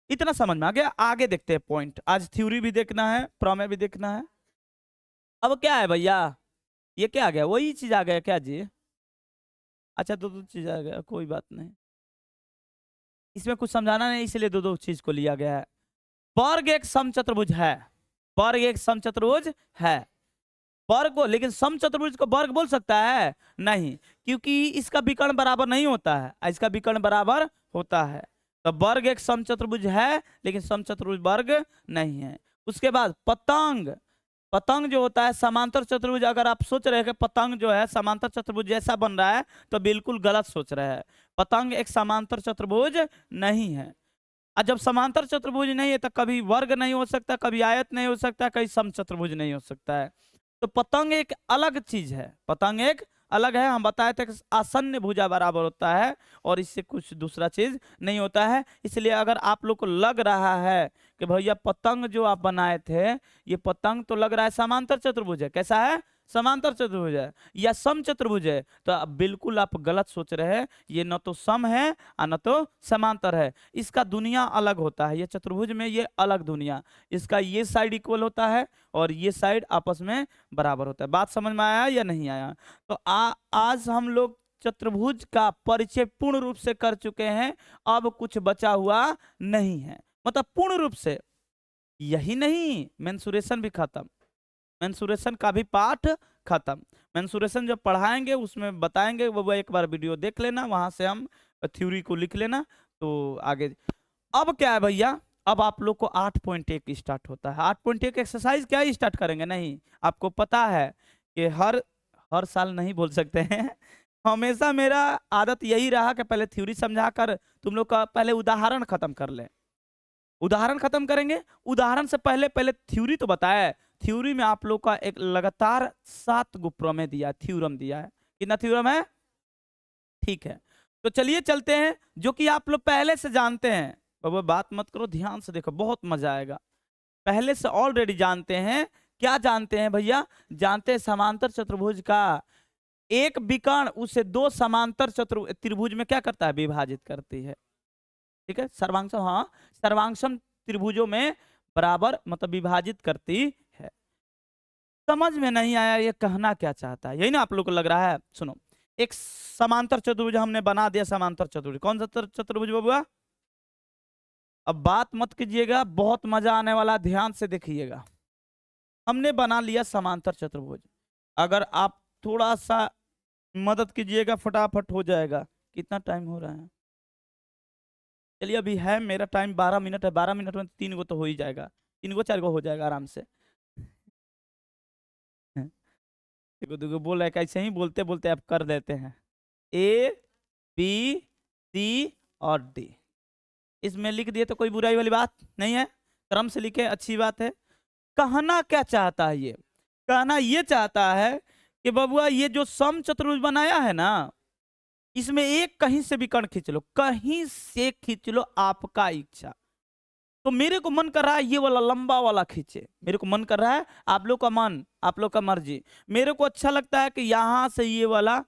इतना समझ में आ गया? आगे देखते हैं पॉइंट। आज थ्योरी भी देखना है, प्रमेय भी देखना है। अब क्या है भैया? ये क्या आ गया? वही चीज आ गया क्या जी? अच्छा, दो दो चीज आ गया, कोई बात नहीं, इसमें कुछ समझाना नहीं, इसलिए दो दो चीज को लिया गया है। वर्ग एक समचतुर्भुज है, वर्ग एक समचतुर्भुज है। वर्ग को, लेकिन सम चतुर्भुज को वर्ग बोल सकता है नहीं, क्योंकि इसका विकर्ण बराबर नहीं होता है, इसका विकर्ण बराबर होता है। तो वर्ग एक सम चतुर्भुज है, लेकिन सम चतुर्भुज वर्ग नहीं है। उसके बाद पतंग, पतंग जो होता है समांतर चतुर्भुज। अगर आप सोच रहे हैं कि पतंग जो है समांतर चतुर्भुज जैसा बन रहा है, तो बिल्कुल गलत सोच रहे हैं। पतंग एक समांतर चतुर्भुज नहीं है। और जब समांतर चतुर्भुज नहीं है तो कभी वर्ग नहीं हो सकता, कभी आयत नहीं हो सकता, कभी समचतुर्भुज नहीं हो सकता है। तो पतंग एक अलग चीज है, पतंग एक अलग है। हम बताए थे कि आसन्न भुजा बराबर होता है और इससे कुछ दूसरा चीज नहीं होता है। इसलिए अगर आप लोग को लग रहा है कि भैया पतंग जो आप बनाए थे, ये पतंग तो लग रहा है समांतर चतुर्भुज है, कैसा है, समांतर चतुर्भुज है या सम चतुर्भुज है, तो अब बिल्कुल आप गलत सोच रहे हैं। ये न तो सम है और न तो समांतर है, इसका दुनिया अलग होता है। ये चतुर्भुज में ये अलग दुनिया, इसका ये साइड इक्वल होता है और ये साइड आपस में बराबर होता है। बात समझ में आया या नहीं आया? तो आज हम लोग चतुर्भुज का परिचय पूर्ण रूप से कर चुके हैं, अब कुछ बचा हुआ नहीं है, मतलब पूर्ण रूप से। यही नहीं, मेंसुरेशन भी खत्म, मेंसुरेशन का भी पाठ खत्म। मेंसुरेशन जब पढ़ाएंगे उसमें बताएंगे, वो एक बार वीडियो देख लेना, वहां से हम थ्योरी को लिख लेना तो आगे। अब क्या है भैया, अब आप लोग को 8.1 स्टार्ट होता है। 8.1 एक्सरसाइज क्या स्टार्ट करेंगे? नहीं, आपको पता है कि हर साल नहीं बोल सकते हैं हमेशा मेरा आदत यही रहा कि पहले थ्योरी समझाकर तुम लोग का पहले उदाहरण खत्म कर ले। उदाहरण खत्म करेंगे, उदाहरण से पहले पहले थ्योरी तो बताया। थ्योरी में आप लोग का एक लगातार 7 गो प्रमेय दिया, थ्योरम दिया है। कितना थ्योरम है? ठीक है, तो चलिए चलते हैं, जो कि आप लोग पहले से जानते हैं। बाबा बात मत करो, ध्यान से देखो, बहुत मजा आएगा। पहले से ऑलरेडी जानते हैं। क्या जानते हैं भैया? जानते हैं समांतर चतुर्भुज का एक विकर्ण उसे दो समांतर त्रिभुज में क्या करता है? विभाजित करती है। ठीक है, सर्वांगसम, हाँ, सर्वांगसम त्रिभुजों में बराबर मतलब विभाजित करती है। समझ में नहीं आया ये कहना क्या चाहता है? यही ना आप लोग को लग रहा है। सुनो, एक समांतर चतुर्भुज हमने बना दिया, समांतर चतुर्भुज। कौन सा चतुर्भुज बबुआ? अब बात मत कीजिएगा, बहुत मजा आने वाला, ध्यान से देखिएगा। हमने बना लिया समांतर चतुर्भुज, अगर आप थोड़ा सा मदद कीजिएगा फटाफट हो जाएगा। कितना टाइम हो रहा है? चलिए अभी है मेरा टाइम 12 मिनट है, 12 मिनट में 3 गो तो हो ही जाएगा, 3 गो 4 गो हो जाएगा आराम से। देखो देखो बोल रहे, कैसे ही बोलते बोलते आप कर देते हैं। ए बी सी और डी, इसमें लिख दिए तो कोई बुराई वाली बात नहीं है, क्रम से लिखे अच्छी बात है। कहना क्या चाहता है? ये कहना ये चाहता है कि बबुआ ये जो सम चतुर्भुज बनाया है ना, इसमें एक कहीं से भी कण खींच लो, कहीं से खींच लो, आपका इच्छा। तो मेरे को मन कर रहा है ये वाला लंबा वाला खींचे, मेरे को मन कर रहा है, आप लोग का मन, आप लोग का मर्जी। मेरे को अच्छा लगता है कि यहां से ये वाला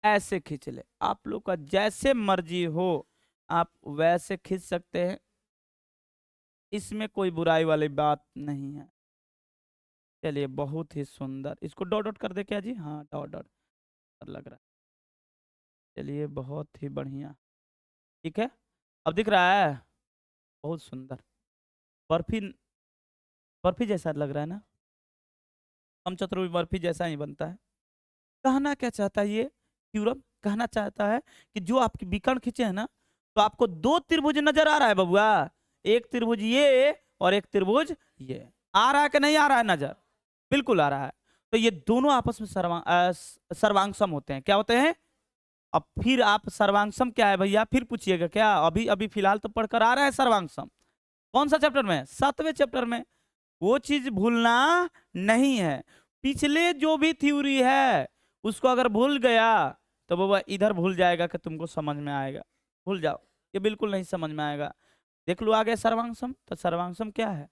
ऐसे खींच ले, आप लोग का जैसे मर्जी हो आप वैसे खींच सकते हैं, इसमें कोई बुराई वाली बात नहीं है। चलिए बहुत ही सुंदर, इसको डॉट डॉट कर दे क्या जी? हाँ डॉट डॉट लग रहा है। चलिए बहुत ही बढ़िया, ठीक है, अब दिख रहा है, बहुत सुंदर। बर्फी, बर्फी जैसा लग रहा है ना, हम चतुर्भुज बर्फी जैसा ही बनता है। कहना क्या चाहता है ये थ्योरम? कहना चाहता है कि जो आपके विकर्ण खींचे हैं ना, तो आपको 2 त्रिभुज नजर आ रहा है बबुआ, एक त्रिभुज ये और एक त्रिभुज ये, आ रहा है कि नहीं आ रहा है? नजर बिल्कुल आ रहा है। तो ये दोनों आपस में सर्वांगसम होते हैं। क्या होते हैं? अब फिर आप सर्वांगसम क्या है भैया फिर पूछिएगा क्या? अभी अभी फिलहाल तो पढ़कर आ रहा है सर्वांगसम। कौन सा चैप्टर में? 7वें चैप्टर में। वो चीज भूलना नहीं है। पिछले जो भी थ्योरी है उसको अगर भूल गया तो बाबा इधर भूल जाएगा कि तुमको समझ में आएगा, भूल जाओ, ये बिल्कुल नहीं समझ में आएगा। देख लो आगे सर्वांगसम। तो सर्वांगसम क्या है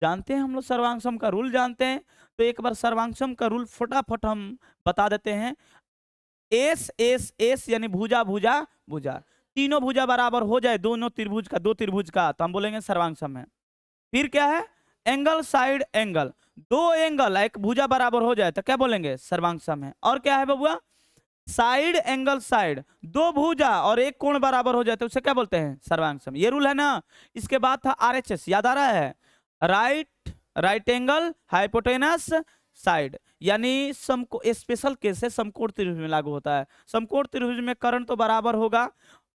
जानते हैं हम लोग, सर्वांगसम का रूल जानते हैं। तो एक बार सर्वांगसम का रूल फटाफट हम बता देते हैं। एस एस एस यानी भुजा भुजा भुजा, तीनों भुजा बराबर हो जाए, दोनों त्रिभुज का, दो त्रिभुज का, तो हम बोलेंगे सर्वांगसम है। फिर क्या है? एंगल साइड एंगल, दो एंगल एक भुजा बराबर हो जाए तो क्या बोलेंगे? सर्वांगसम है। और क्या है बबुआ? साइड एंगल साइड, दो भुजा और एक कोण बराबर हो जाए तो उसे क्या बोलते हैं? सर्वांगसम। ये रूल है ना। इसके बाद था आरएचएस, याद आ रहा है? राइट एंगल हाइपोटेनस साइड, यानी समको स्पेशल केस है, समकोण त्रिभुज में लागू होता है। समकोण त्रिभुज में कर्ण तो बराबर होगा,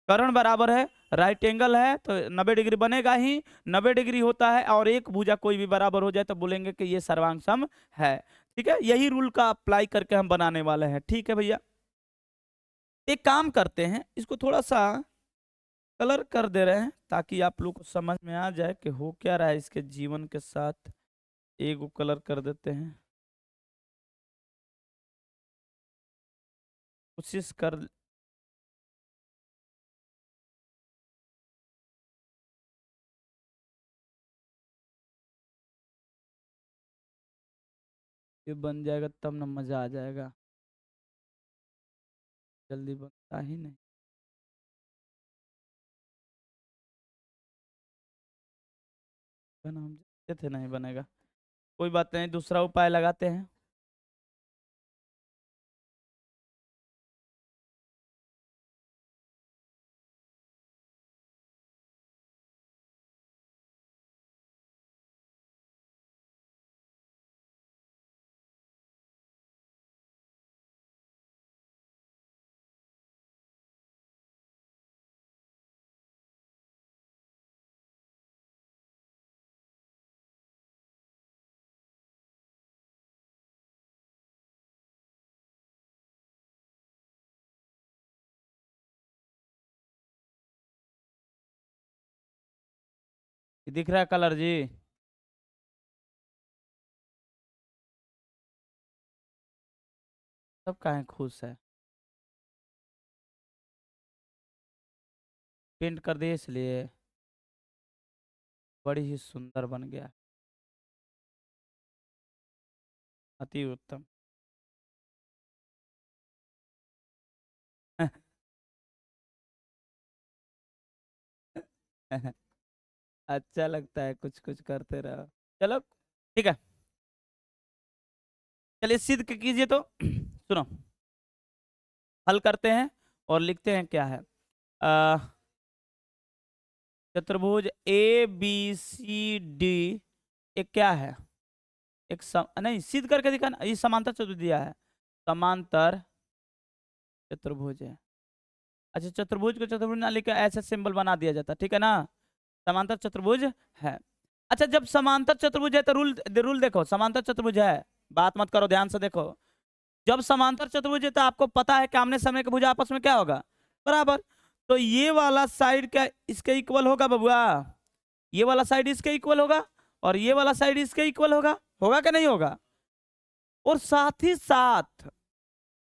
कर्ण बराबर है, राइट एंगल है तो 90 डिग्री बनेगा ही, 90 डिग्री होता है और एक भुजा कोई भी बराबर हो जाए तो बोलेंगे कि ये सर्वांग सम है। ठीक है, यही रूल का अप्लाई करके हम बनाने वाले हैं। ठीक है भैया, एक काम करते हैं, इसको थोड़ा सा कलर कर दे रहे हैं ताकि आप लोग को समझ में आ जाए कि हो क्या रहा है इसके जीवन के साथ। एगो कलर कर देते हैं, कोशिश कर। ये बन जाएगा तब ना मजा आ जाएगा, जल्दी बनता ही नहीं है ना, हम जानते थे नहीं बनेगा। कोई बात नहीं, दूसरा उपाय लगाते हैं। ये दिख रहा है कलर जी? सब काहे खुश है? पेंट कर दिए इसलिए बड़ी ही सुंदर बन गया, अति उत्तम। अच्छा लगता है, कुछ कुछ करते रहो। चलो ठीक है, चलिए सिद्ध कीजिए तो। सुनो, हल करते हैं और लिखते हैं क्या है। अ, चतुर्भुज ए बी सी डी एक क्या है, एक नहीं सिद्ध करके दिखाना, ये समांतर चतुर्भुज दिया है, समांतर चतुर्भुज है। अच्छा, चतुर्भुज को चतुर्भुज ना लिखकर ऐसे सिंबल बना दिया जाता, ठीक है ना, समांतर चतुर्भुज है। अच्छा, जब समांतर चतुर्भुज है तो रूल रूल देखो, समांतर चतुर्भुज है, बात मत करो, ध्यान से देखो। जब समांतर चतुर्भुज है तो आपको पता है कि आमने सामने के भुजा आपस में क्या होगा, बराबर। तो ये वाला साइड क्या इसके इक्वल होगा बबुआ? ये वाला साइड इसके इक्वल होगा और ये वाला साइड इसके इक्वल होगा, होगा कि नहीं होगा? और साथ ही साथ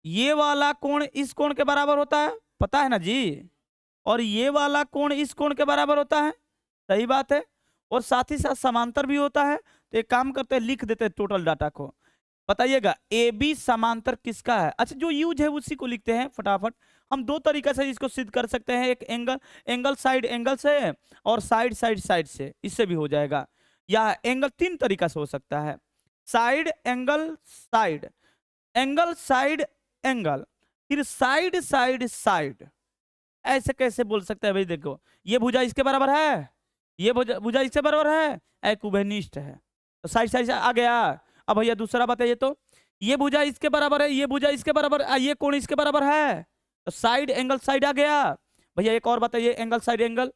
ये वाला कोण इस कोण के बराबर होता है, पता है ना जी, और ये वाला कोण इस कोण के बराबर होता है, सही बात है, और साथ ही साथ समांतर भी होता है। तो एक काम करते हैं, लिख देते हैं टोटल डाटा को, बताइएगा ए बी समांतर किसका है। अच्छा, जो यूज है उसी को लिखते हैं फटाफट। हम दो तरीके से इसको सिद्ध कर सकते हैं, एक एंगल एंगल साइड एंगल से और साइड साइड साइड से, इससे भी हो जाएगा, या एंगल तीन तरीका से हो सकता है, side angle side, angle side angle, फिर साइड साइड साइड। ऐसे कैसे बोल सकते हैं भाई? देखो, ये भुजा इसके बराबर है, ये भुजा भुजा इसके बराबर है, एक उभयनिष्ठ है, तो साइड साइड आ गया। अब भैया दूसरा बताइए तो, ये भुजा इसके बराबर है, ये भुजा इसके बराबर, ये कोण इसके बराबर है, तो साइड एंगल साइड आ गया। भैया एक और बताइए, एंगल साइड एंगल,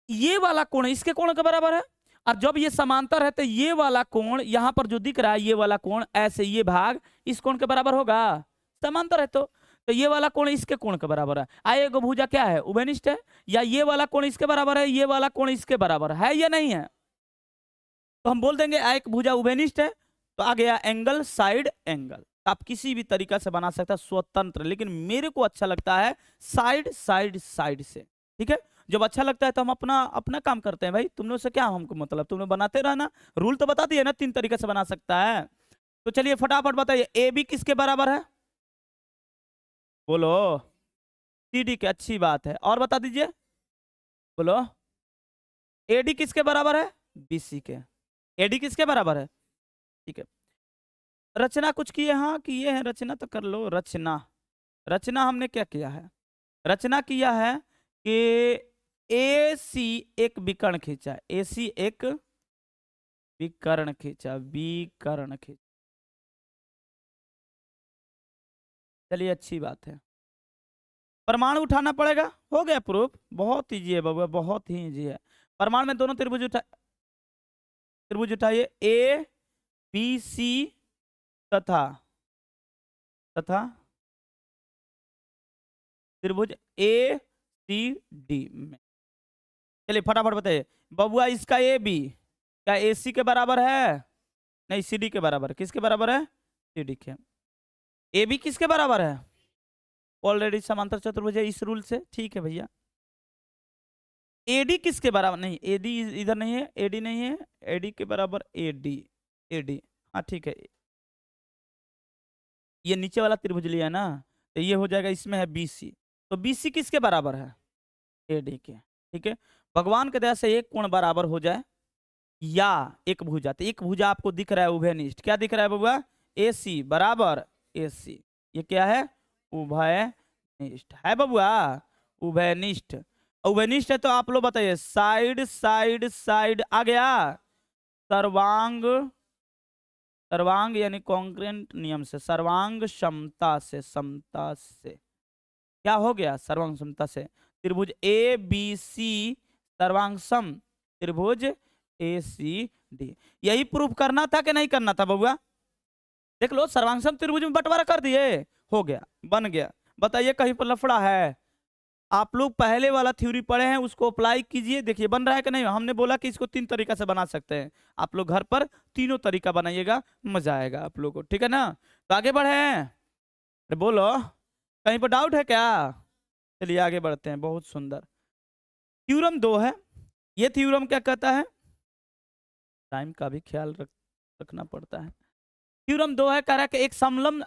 ये वाला कोण इसके कोण के बराबर है, और जब ये समांतर है तो ये वाला कोण यहां पर जो दिख रहा है, ये वाला कोण ऐसे ये भाग इस कोण के बराबर होगा, समांतर है तो ये वाला कोण इसके कोण के बराबर है। आए एगो भुजा क्या है, उभयनिष्ठ है, या ये वाला कोण इसके बराबर है, ये वाला कोण इसके बराबर है या नहीं है? तो हम बोल देंगे एक भुजा उभयनिष्ठ है, तो आ गया एंगल साइड एंगल। आप किसी भी तरीका से बना सकता है स्वतंत्र, लेकिन मेरे को अच्छा लगता है साइड साइड साइड से। ठीक है, जब अच्छा लगता है तो हम अपना अपना काम करते हैं भाई, तुमने उससे क्या हमको मतलब, तुमने बनाते रहना, रूल तो बता दिए ना तीन तरीके से बना सकता है। तो चलिए फटाफट बताइए, ए बी किसके बराबर है, बोलो? सी डी के, अच्छी बात है, और बता दीजिए, बोलो। ए डी किसके बराबर है, बी सी के। ए डी किसके बराबर है? ठीक है, रचना कुछ किए, हाँ किए हैं, रचना तो कर लो, रचना रचना हमने क्या किया है, रचना किया है कि ए सी एक विकर्ण खींचा, ए सी एक विकर्ण खींचा, विकर्ण खींचा, चलिए अच्छी बात है। प्रमाण उठाना पड़ेगा, हो गया प्रूफ। बहुत ईजी है बाबू, बहुत ही ईजी है। प्रमाण में दोनों त्रिभुज उठाइए, ए बी सी तथा तथा त्रिभुज ए सी डी में। चलिए फटाफट बताइए बबुआ, इसका ए बी क्या ए सी के बराबर है? नहीं, सी डी के बराबर। किसके बराबर है? सी डी के। ए बी किसके बराबर है? ऑलरेडी समांतर चतुर्भुज है इस रूल से, ठीक है भैया। एडी किसके बराबर? नहीं, एडी इधर नहीं है, एडी नहीं है, एडी के बराबर एडी, एडी, हाँ ठीक है। ये नीचे वाला त्रिभुज लिया ना, तो ये हो जाएगा, इसमें है बीसी, तो बीसी किसके बराबर है? एडी के, ठीक है। भगवान के दया से एक कोण बराबर हो जाए या एक भुजा, तो एक भुजा आपको दिख रहा है उभयनिष्ठ, क्या दिख रहा है बबुआ? ए सी बराबर ए सी, ये क्या है? उभयनिष्ठ है बबुआ, उभयनिष्ठ। उभयनिष्ठ है तो आप लोग बताइए, साइड साइड साइड आ गया, सर्वांग, सर्वांग यानी कॉन्ग्रुएंट नियम से, सर्वांग समता से, समता से क्या हो गया? सर्वांग समता से त्रिभुज ए बी सी सर्वांग सम त्रिभुज ए सी डी। यही प्रूफ करना था कि नहीं करना था बबुआ? देख लो, सर्वांग सम त्रिभुज में बंटवारा कर दिए, हो गया, बन गया। बताइए कहीं पर लफड़ा है? आप लोग पहले वाला थ्योरी पढ़े हैं, उसको अप्लाई कीजिए, देखिए बन रहा है कि नहीं। हमने बोला कि इसको 3 तरीका से बना सकते हैं, आप लोग घर पर तीनों तरीका बनाइएगा, मजा आएगा आप लोग को, ठीक है ना? तो आगे बढ़े, अरे बोलो, कहीं पर डाउट है क्या? चलिए आगे बढ़ते हैं, बहुत सुंदर। थ्योरम 2 है, ये थ्योरम क्या कहता है? टाइम का भी ख्याल रखना पड़ता है। थ्योरम 2 है, कह रहा है कि एक समलम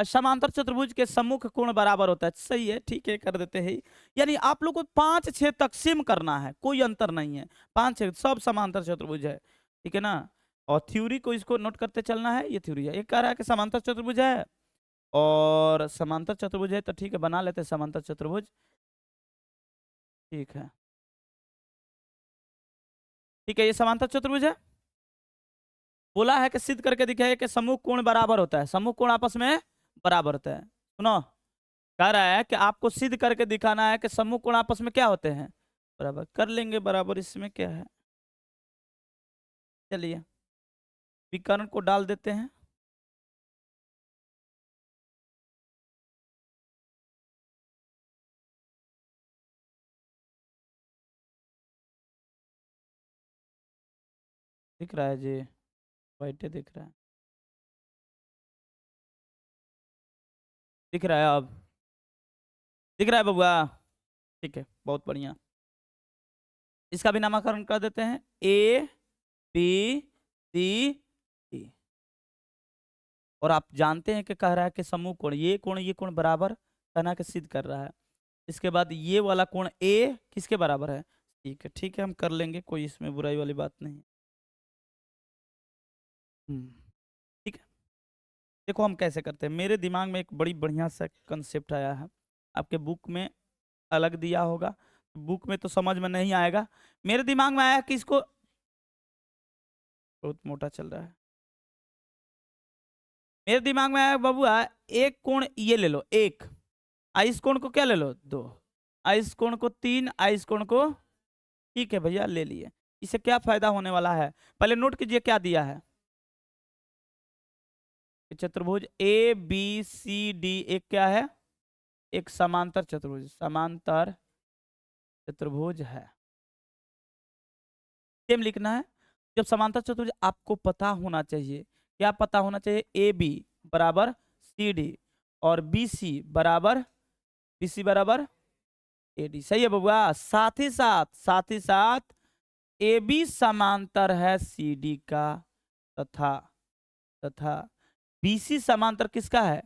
समांतर चतुर्भुज के सम्मुख कोण बराबर होता है। सही है, ठीक है, कर देते हैं। यानी आप लोग को 5-6 तकसीम करना है, कोई अंतर नहीं है, 5-6 सब समांतर चतुर्भुज है, ठीक है ना? और थ्योरी को इसको नोट करते चलना है। ये थ्योरी है, एक कह रहा है कि समांतर चतुर्भुज है, और समांतर चतुर्भुज है तो ठीक है, बना लेते हैं समांतर चतुर्भुज, ठीक है, ठीक है, ये समांतर चतुर्भुज है। बोला है कि सिद्ध करके दिखाइए कि समूह कोण बराबर होता है, समूह कोण आपस में बराबर होता है। सुनो, कह रहा है कि आपको सिद्ध करके दिखाना है कि समूह कोण आपस में क्या होते हैं? बराबर। कर लेंगे बराबर, इसमें क्या है? चलिए विकर्ण को डाल देते हैं, दिख रहा है जी, वाइट दिख रहा है, दिख रहा है, अब दिख रहा है बबुआ, ठीक है, बहुत बढ़िया। इसका भी नामकरण कर देते हैं, ए बी सी डी। और आप जानते हैं कि कह रहा है कि समूह कोण, ये कोण बराबर कहना के सिद्ध कर रहा है। इसके बाद ये वाला कोण ए किसके बराबर है? ठीक है, ठीक है, हम कर लेंगे, कोई इसमें बुराई वाली बात नहीं। ठीक है, देखो हम कैसे करते हैं। मेरे दिमाग में एक बड़ी बढ़िया सा कंसेप्ट आया है, आपके बुक में अलग दिया होगा, बुक में तो समझ में नहीं आएगा। मेरे दिमाग में आया कि इसको, बहुत मोटा चल रहा है, मेरे दिमाग में आया बबुआ, एक कोण ये ले लो, एक, इस कोण को क्या ले लो? 2, इस कोण को 3, इस कोण को, ठीक है भैया, ले लिए। इससे क्या फायदा होने वाला है? पहले नोट कीजिए क्या दिया है। चतुर्भुज ए बी सी डी एक क्या है? एक समांतर चतुर्भुज, समांतर चतुर्भुज है, सेम लिखना है। जब समांतर चतुर्भुज, आपको पता होना चाहिए, क्या पता होना चाहिए? ए बी बराबर सी डी, और बी सी बराबर ए डी। सही है बबुआ। साथ ही साथ ए बी समांतर है सी डी का, तथा तथा बी सी समांतर किसका है?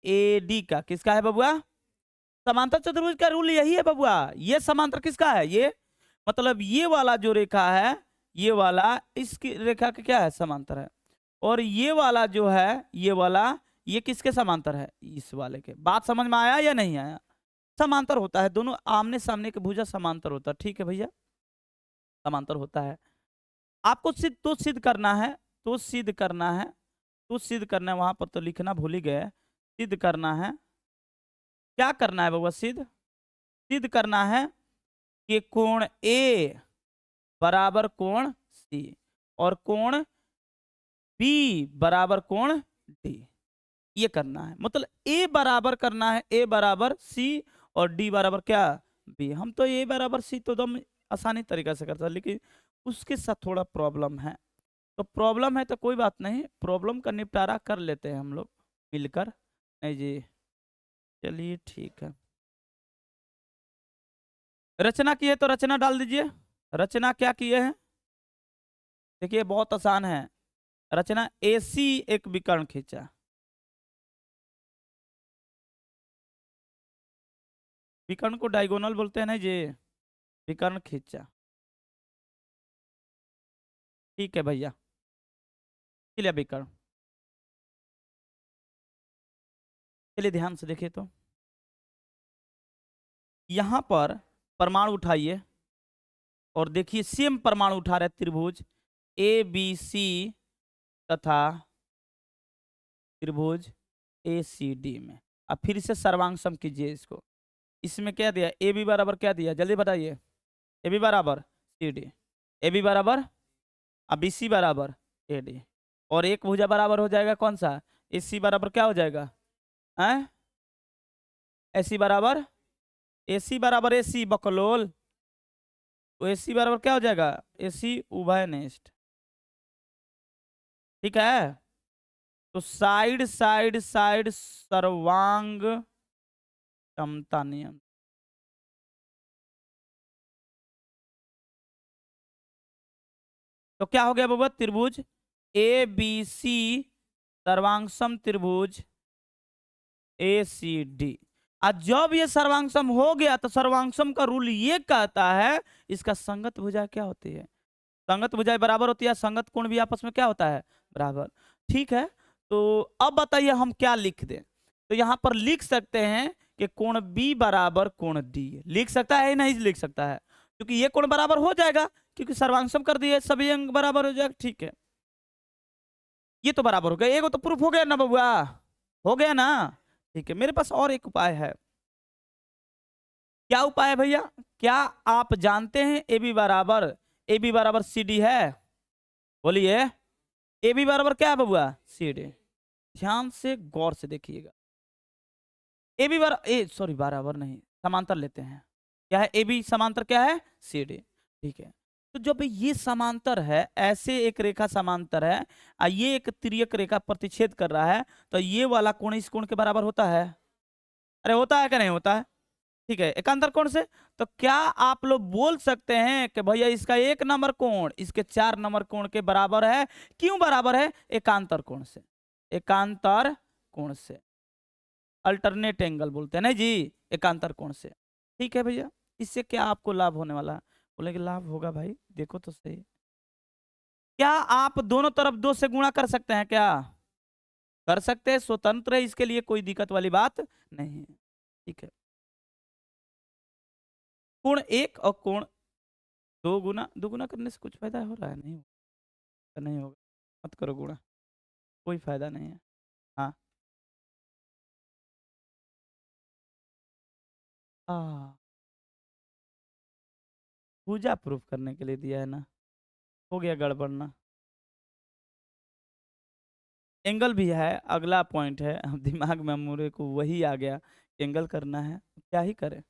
ए डी का। किसका है बबुआ? समांतर चतुर्भुज का रूल यही है बबुआ। ये समांतर किसका है? ये मतलब ये वाला जो रेखा है, ये वाला इसकी रेखा का क्या है? समांतर है। और ये वाला जो है, ये वाला, ये किसके समांतर है? इस वाले के। बात समझ में आया या नहीं आया? समांतर होता है, दोनों आमने सामने के भुजा समांतर होता है, ठीक है भैया, समांतर होता है। आपको सिद्ध करना है, तो सिद्ध करना है, वहां पर तो लिखना भूल ही गए। सिद्ध करना है, क्या करना है बउआ? सिद्ध करना है कि कोण ए बराबर कोण सी और कोण बी बराबर कोण डी, ये करना है। मतलब ए बराबर करना है, ए बराबर सी और डी बराबर क्या? बी। हम तो ए बराबर सी तो एकदम आसानी तरीका से करता है, लेकिन उसके साथ थोड़ा प्रॉब्लम है। तो प्रॉब्लम है तो कोई बात नहीं, प्रॉब्लम का निपटारा कर लेते हैं हम लोग मिलकर। नहीं जी, चलिए ठीक है। रचना की है तो रचना डाल दीजिए। रचना क्या किए हैं? देखिए बहुत आसान है। रचना AC एक विकर्ण खींचा। विकर्ण को डायगोनल बोलते हैं ना जी, विकर्ण खींचा। ठीक है भैया, चलिए विकर्ण। चलिए ध्यान से देखिए तो यहां पर परमाणु उठाइए और देखिए सेम परमाणु उठा रहे त्रिभुज ABC तथा त्रिभुज ACD में। अब फिर से सर्वांग कीजिए इसको। इसमें क्या दिया? AB बराबर क्या दिया? जल्दी बताइए। AB बराबर CD, AB बराबर BC बराबर AD, और एक भुजा बराबर हो जाएगा कौन सा? AC बराबर क्या हो जाएगा? AC बराबर AC बकलोल, तो AC बराबर क्या हो जाएगा? AC उभयनिष्ठ। ठीक है, तो साइड साइड साइड सर्वांग समता नियम। तो क्या हो गया बाबा? त्रिभुज ABC सर्वांगसम त्रिभुज ACD। आज जब ये सर्वांगसम हो गया तो सर्वांगसम का रूल ये कहता है इसका संगत भुजा क्या होती है? संगत भुजाएं बराबर होती है, संगत कोण भी आपस में क्या होता है? बराबर। ठीक है, तो अब बताइए हम क्या लिख दें? तो यहां पर लिख सकते हैं कि कोण B बराबर कोण D। लिख सकता है? नहीं लिख सकता है, क्योंकि ये कोण बराबर हो जाएगा, क्योंकि सर्वांगसम कर दिए, सभी अंग बराबर हो जाएगा। ठीक है, ये तो बराबर हो गया, एगो तो प्रूफ हो गया ना बबुआ, हो गया ना? ठीक है, मेरे पास और एक उपाय है। क्या उपाय है भैया? क्या आप जानते हैं AB बराबर CD है? बोलिए, AB बराबर क्या है बबुआ? CD। ध्यान से गौर से देखिएगा। AB बराबर नहीं, समांतर लेते हैं। क्या है? AB समांतर क्या है? CD। ठीक है, तो जब ये समांतर है, ऐसे एक रेखा समांतर है, ये एक तिर्यक रेखा प्रतिच्छेद कर रहा है, तो ये वाला कोण इस कोण के बराबर होता है? अरे होता है क्या नहीं होता है? ठीक है, एकांतर कोण से। तो क्या आप लोग बोल सकते हैं कि भैया इसका 1 नंबर कोण इसके 4 नंबर कोण के बराबर है? क्यों बराबर है? एकांतर कोण से। एकांतर कोण से, अल्टरनेट एंगल बोलते हैं ना जी, एकांतर कोण से। ठीक है भैया, इससे क्या आपको लाभ होने वाला है? बोले कि लाभ होगा भाई, देखो तो सही। क्या आप दोनों तरफ 2 से गुणा कर सकते हैं? क्या कर सकते हैं? स्वतंत्र है, इसके लिए कोई दिक्कत वाली बात नहीं है। ठीक है, कोण 1 और कोण 2 गुना करने से कुछ फायदा हो रहा है? नहीं होगा, मत करो गुणा, कोई फायदा नहीं है। हाँ, भुजा प्रूफ करने के लिए दिया है ना, हो गया गड़बड़ ना। एंगल भी है, अगला पॉइंट है। अब दिमाग में मेरे को वही आ गया, एंगल करना है, क्या ही करें,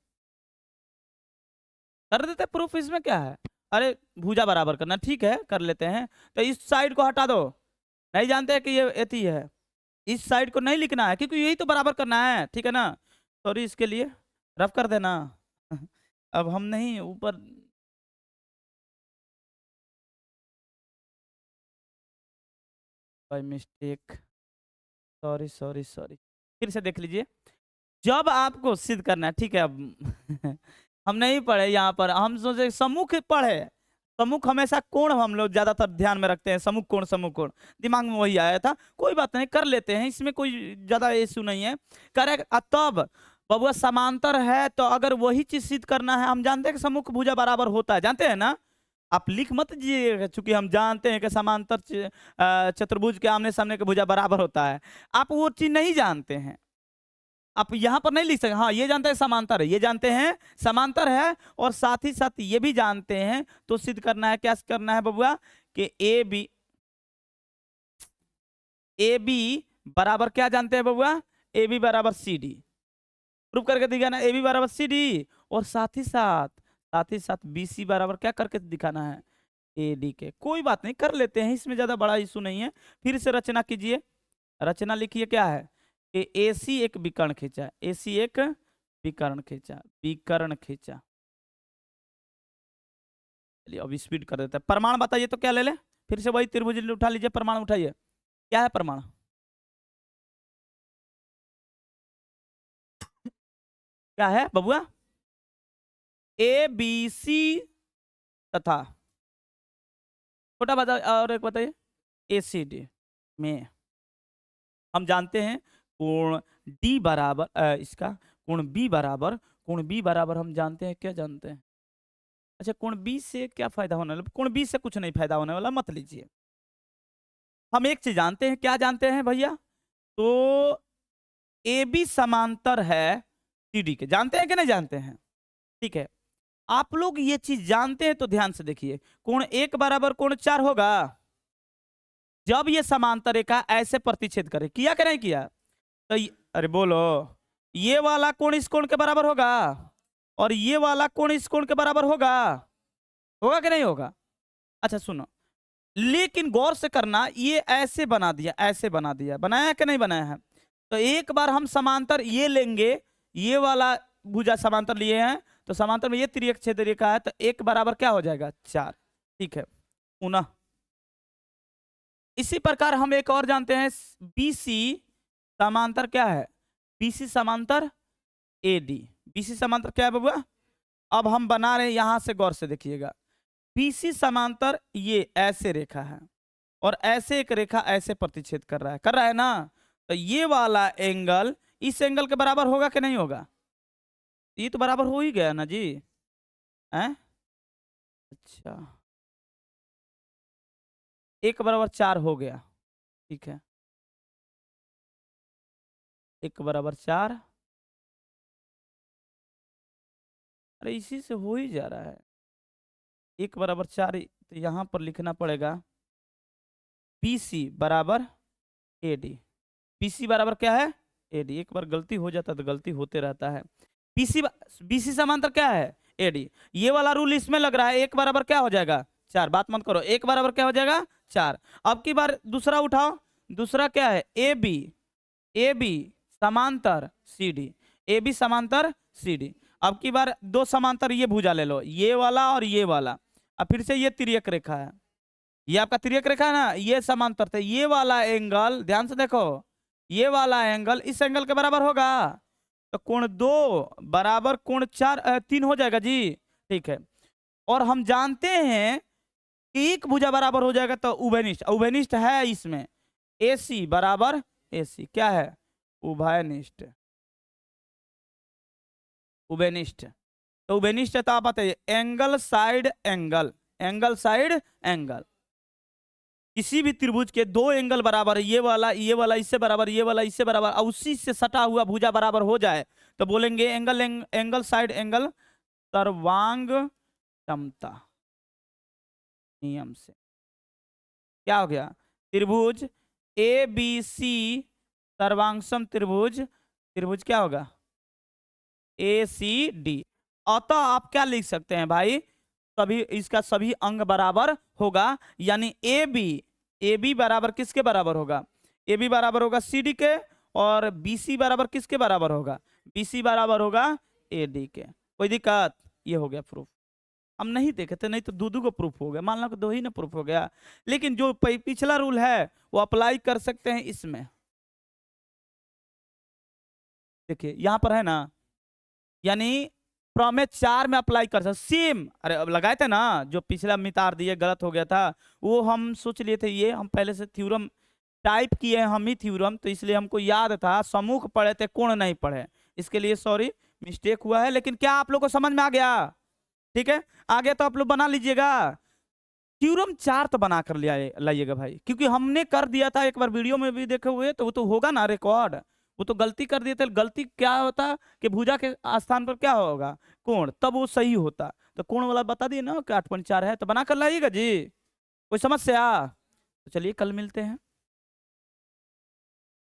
कर देते प्रूफ। इसमें क्या है? अरे भुजा बराबर करना, ठीक है कर लेते हैं। तो इस साइड को हटा दो, नहीं जानते हैं कि ये एती है, इस साइड को नहीं लिखना है, क्योंकि यही तो बराबर करना है। ठीक है ना? सॉरी इसके लिए, रफ कर देना। अब हम नहीं ऊपर, by mistake, sorry sorry sorry, फिर से देख लीजिए। जब आपको सिद्ध करना है, ठीक है, अब हम नहीं पढ़े यहाँ पर, हम सोचे सम्मुख पढ़े। सम्मुख हमेशा कोण हम लोग ज्यादातर ध्यान में रखते हैं, सम्मुख कोण दिमाग में वही आया था। कोई बात नहीं, कर लेते हैं, इसमें कोई ज्यादा इशू नहीं है। करे तब बबुआ समांतर है, तो अगर वही चीज सिद्ध करना है, हम जानते हैं कि सम्मुख भुजा बराबर होता है, जानते हैं ना? आप लिख मत दीजिए, चूंकि हम जानते हैं कि समांतर चतुर्भुज के आमने सामने के भुजा बराबर होता है, आप वो चीज नहीं जानते हैं। आप यहां पर नहीं लिख सकते। हाँ, ये जानते हैं समांतर है, ये जानते हैं समांतर है, और साथ ही साथ ये भी जानते हैं। तो सिद्ध करना है, क्या करना है बबुआ, कि ए बी बराबर क्या जानते हैं बबुआ, ए बी बराबर सी डी। प्रूफ करके दिखाना, ए बी बराबर सी डी, और साथ ही साथ बी सी बराबर क्या करके दिखाना है, ए डी के। कोई बात नहीं, कर लेते हैं, इसमें ज्यादा बड़ा इशू नहीं है। फिर से रचना कीजिए, रचना लिखिए, क्या है कि ए सी एक विकर्ण खींचा, ए सी एक विकर्ण खींचा। चलिए अब स्पीड कर देते हैं। प्रमाण बताइए तो क्या ले ले, फिर से वही त्रिभुज उठा लीजिए, प्रमाण उठाइए, क्या है प्रमाण, क्या है बबुआ, ए बी सी तथा, छोटा बता और एक बताइए, ए सी डी में हम जानते हैं कोण डी बराबर इसका कोण बी बराबर हम जानते हैं, क्या जानते हैं, अच्छा कोण बी से क्या फायदा होने वाला, कोण बी से कुछ नहीं फायदा होने वाला, मत लीजिए। हम एक चीज जानते हैं, क्या जानते हैं भैया, तो ए बी समांतर है सी डी के, जानते हैं कि नहीं जानते हैं, ठीक है। आप लोग ये चीज जानते हैं तो ध्यान से देखिए, कोण एक बराबर कोण 4 होगा जब ये समांतर रेखा ऐसे प्रतिच्छेद करे, किया कि नहीं किया, तो अरे बोलो, ये वाला कोण इस कोण के बराबर होगा, और ये वाला कोण इस कोण के बराबर होगा, होगा कि नहीं होगा। अच्छा सुनो, लेकिन गौर से करना, ये ऐसे बना दिया, ऐसे बना दिया, बनाया है कि नहीं बनाया है। तो एक बार हम समांतर ये लेंगे, ये वाला भुजा समांतर लिए हैं, तो समांतर में ये तिर्यक छेद रेखा है, तो एक बराबर क्या हो जाएगा 4, ठीक है। पुनः इसी प्रकार हम एक और जानते हैं, बीसी समांतर क्या है, बीसी समांतर एडी, बीसी समांतर क्या है बबुआ, अब हम बना रहे हैं, यहां से गौर से देखिएगा, बीसी समांतर ये ऐसे रेखा है, और ऐसे एक रेखा ऐसे प्रतिच्छेद कर रहा है ना, तो ये वाला एंगल इस एंगल के बराबर होगा कि नहीं होगा, ये तो बराबर हो ही गया ना जी, हैं, अच्छा 1 बराबर 4 हो गया, ठीक है, 1 बराबर 4, अरे इसी से हो ही जा रहा है, 1 बराबर 4, तो यहां पर लिखना पड़ेगा BC बराबर AD, BC बराबर क्या है AD, एक बार गलती हो जाता तो गलती होते रहता है। BC समांतर क्या है AD, ये वाला रूल इसमें लग रहा है, 1 बराबर क्या हो जाएगा 4, बात मत करो, 1 बराबर क्या हो जाएगा 4। अब की बार दूसरा उठाओ, दूसरा क्या है AB समांतर CD, AB समांतर CD। अब की बार दो समांतर ये भुजा ले लो, ये वाला और ये वाला, अब फिर से ये तिर्यक रेखा है, ये आपका तिर्यक रेखा है ना, ये समांतर थे, ये वाला एंगल ध्यान से देखो, ये वाला एंगल इस एंगल के बराबर होगा, तो कोण 2 बराबर कोण 3 हो जाएगा जी, ठीक है। और हम जानते हैं कि एक भुजा बराबर हो जाएगा तो उभयनिष्ठ, उभयनिष्ठ है इसमें, AC बराबर AC क्या है उभयनिष्ठ, उभयनिष्ठ, तो उभयनिष्ठ तो आप बताइए angle side angle, angle side angle, किसी भी त्रिभुज के दो एंगल बराबर है, ये वाला इससे बराबर, ये वाला इससे बराबर, और उसी से सटा हुआ भुजा बराबर हो जाए तो बोलेंगे एंगल साइड एंगल सर्वांग समता नियम से। क्या हो गया, त्रिभुज ABC सर्वांगसम त्रिभुज, त्रिभुज क्या होगा ACD। अतः आप क्या लिख सकते हैं भाई, सभी इसका सभी अंग बराबर होगा, यानी AB बराबर किसके बराबर होगा, AB बराबर होगा CD के, और BC बराबर किसके बराबर होगा, BC बराबर होगा AD के। कोई दिक्कत, ये हो गया प्रूफ। हम नहीं देखे थे, नहीं तो दो को प्रूफ हो गया, मान लो कि 2 ही ना प्रूफ हो गया, लेकिन जो पिछला रूल है वो अप्लाई कर सकते हैं इसमें। देखिए यहां पर है ना, यानी प्रमेय 4 में अप्लाई कर सकते सेम, अरे अब लगाए थे ना, जो पिछला मितार दिए गलत हो गया था, वो हम सोच लिए थे, ये हम पहले से थ्योरम टाइप किए हैं हम ही थ्योरम, तो इसलिए हमको याद था, सम्मुख पढ़े थे कोण नहीं पढ़े, इसके लिए सॉरी मिस्टेक हुआ है। लेकिन क्या आप लोग को समझ में आ गया, ठीक है, आ गया तो आप लोग बना लीजिएगा, थ्योरम 4 तो बना कर लाइएगा भाई, क्योंकि हमने कर दिया था एक बार वीडियो में भी देखे हुए, तो वो तो होगा ना रिकॉर्ड, वो तो गलती कर दिए थे। गलती क्या होता कि भुजा के स्थान पर क्या होगा, कोण, तब वो सही होता। तो कोण वाला बता दिए ना कि 8.4 है, तो बना कर लाइएगा जी। कोई समस्या? तो चलिए कल मिलते हैं।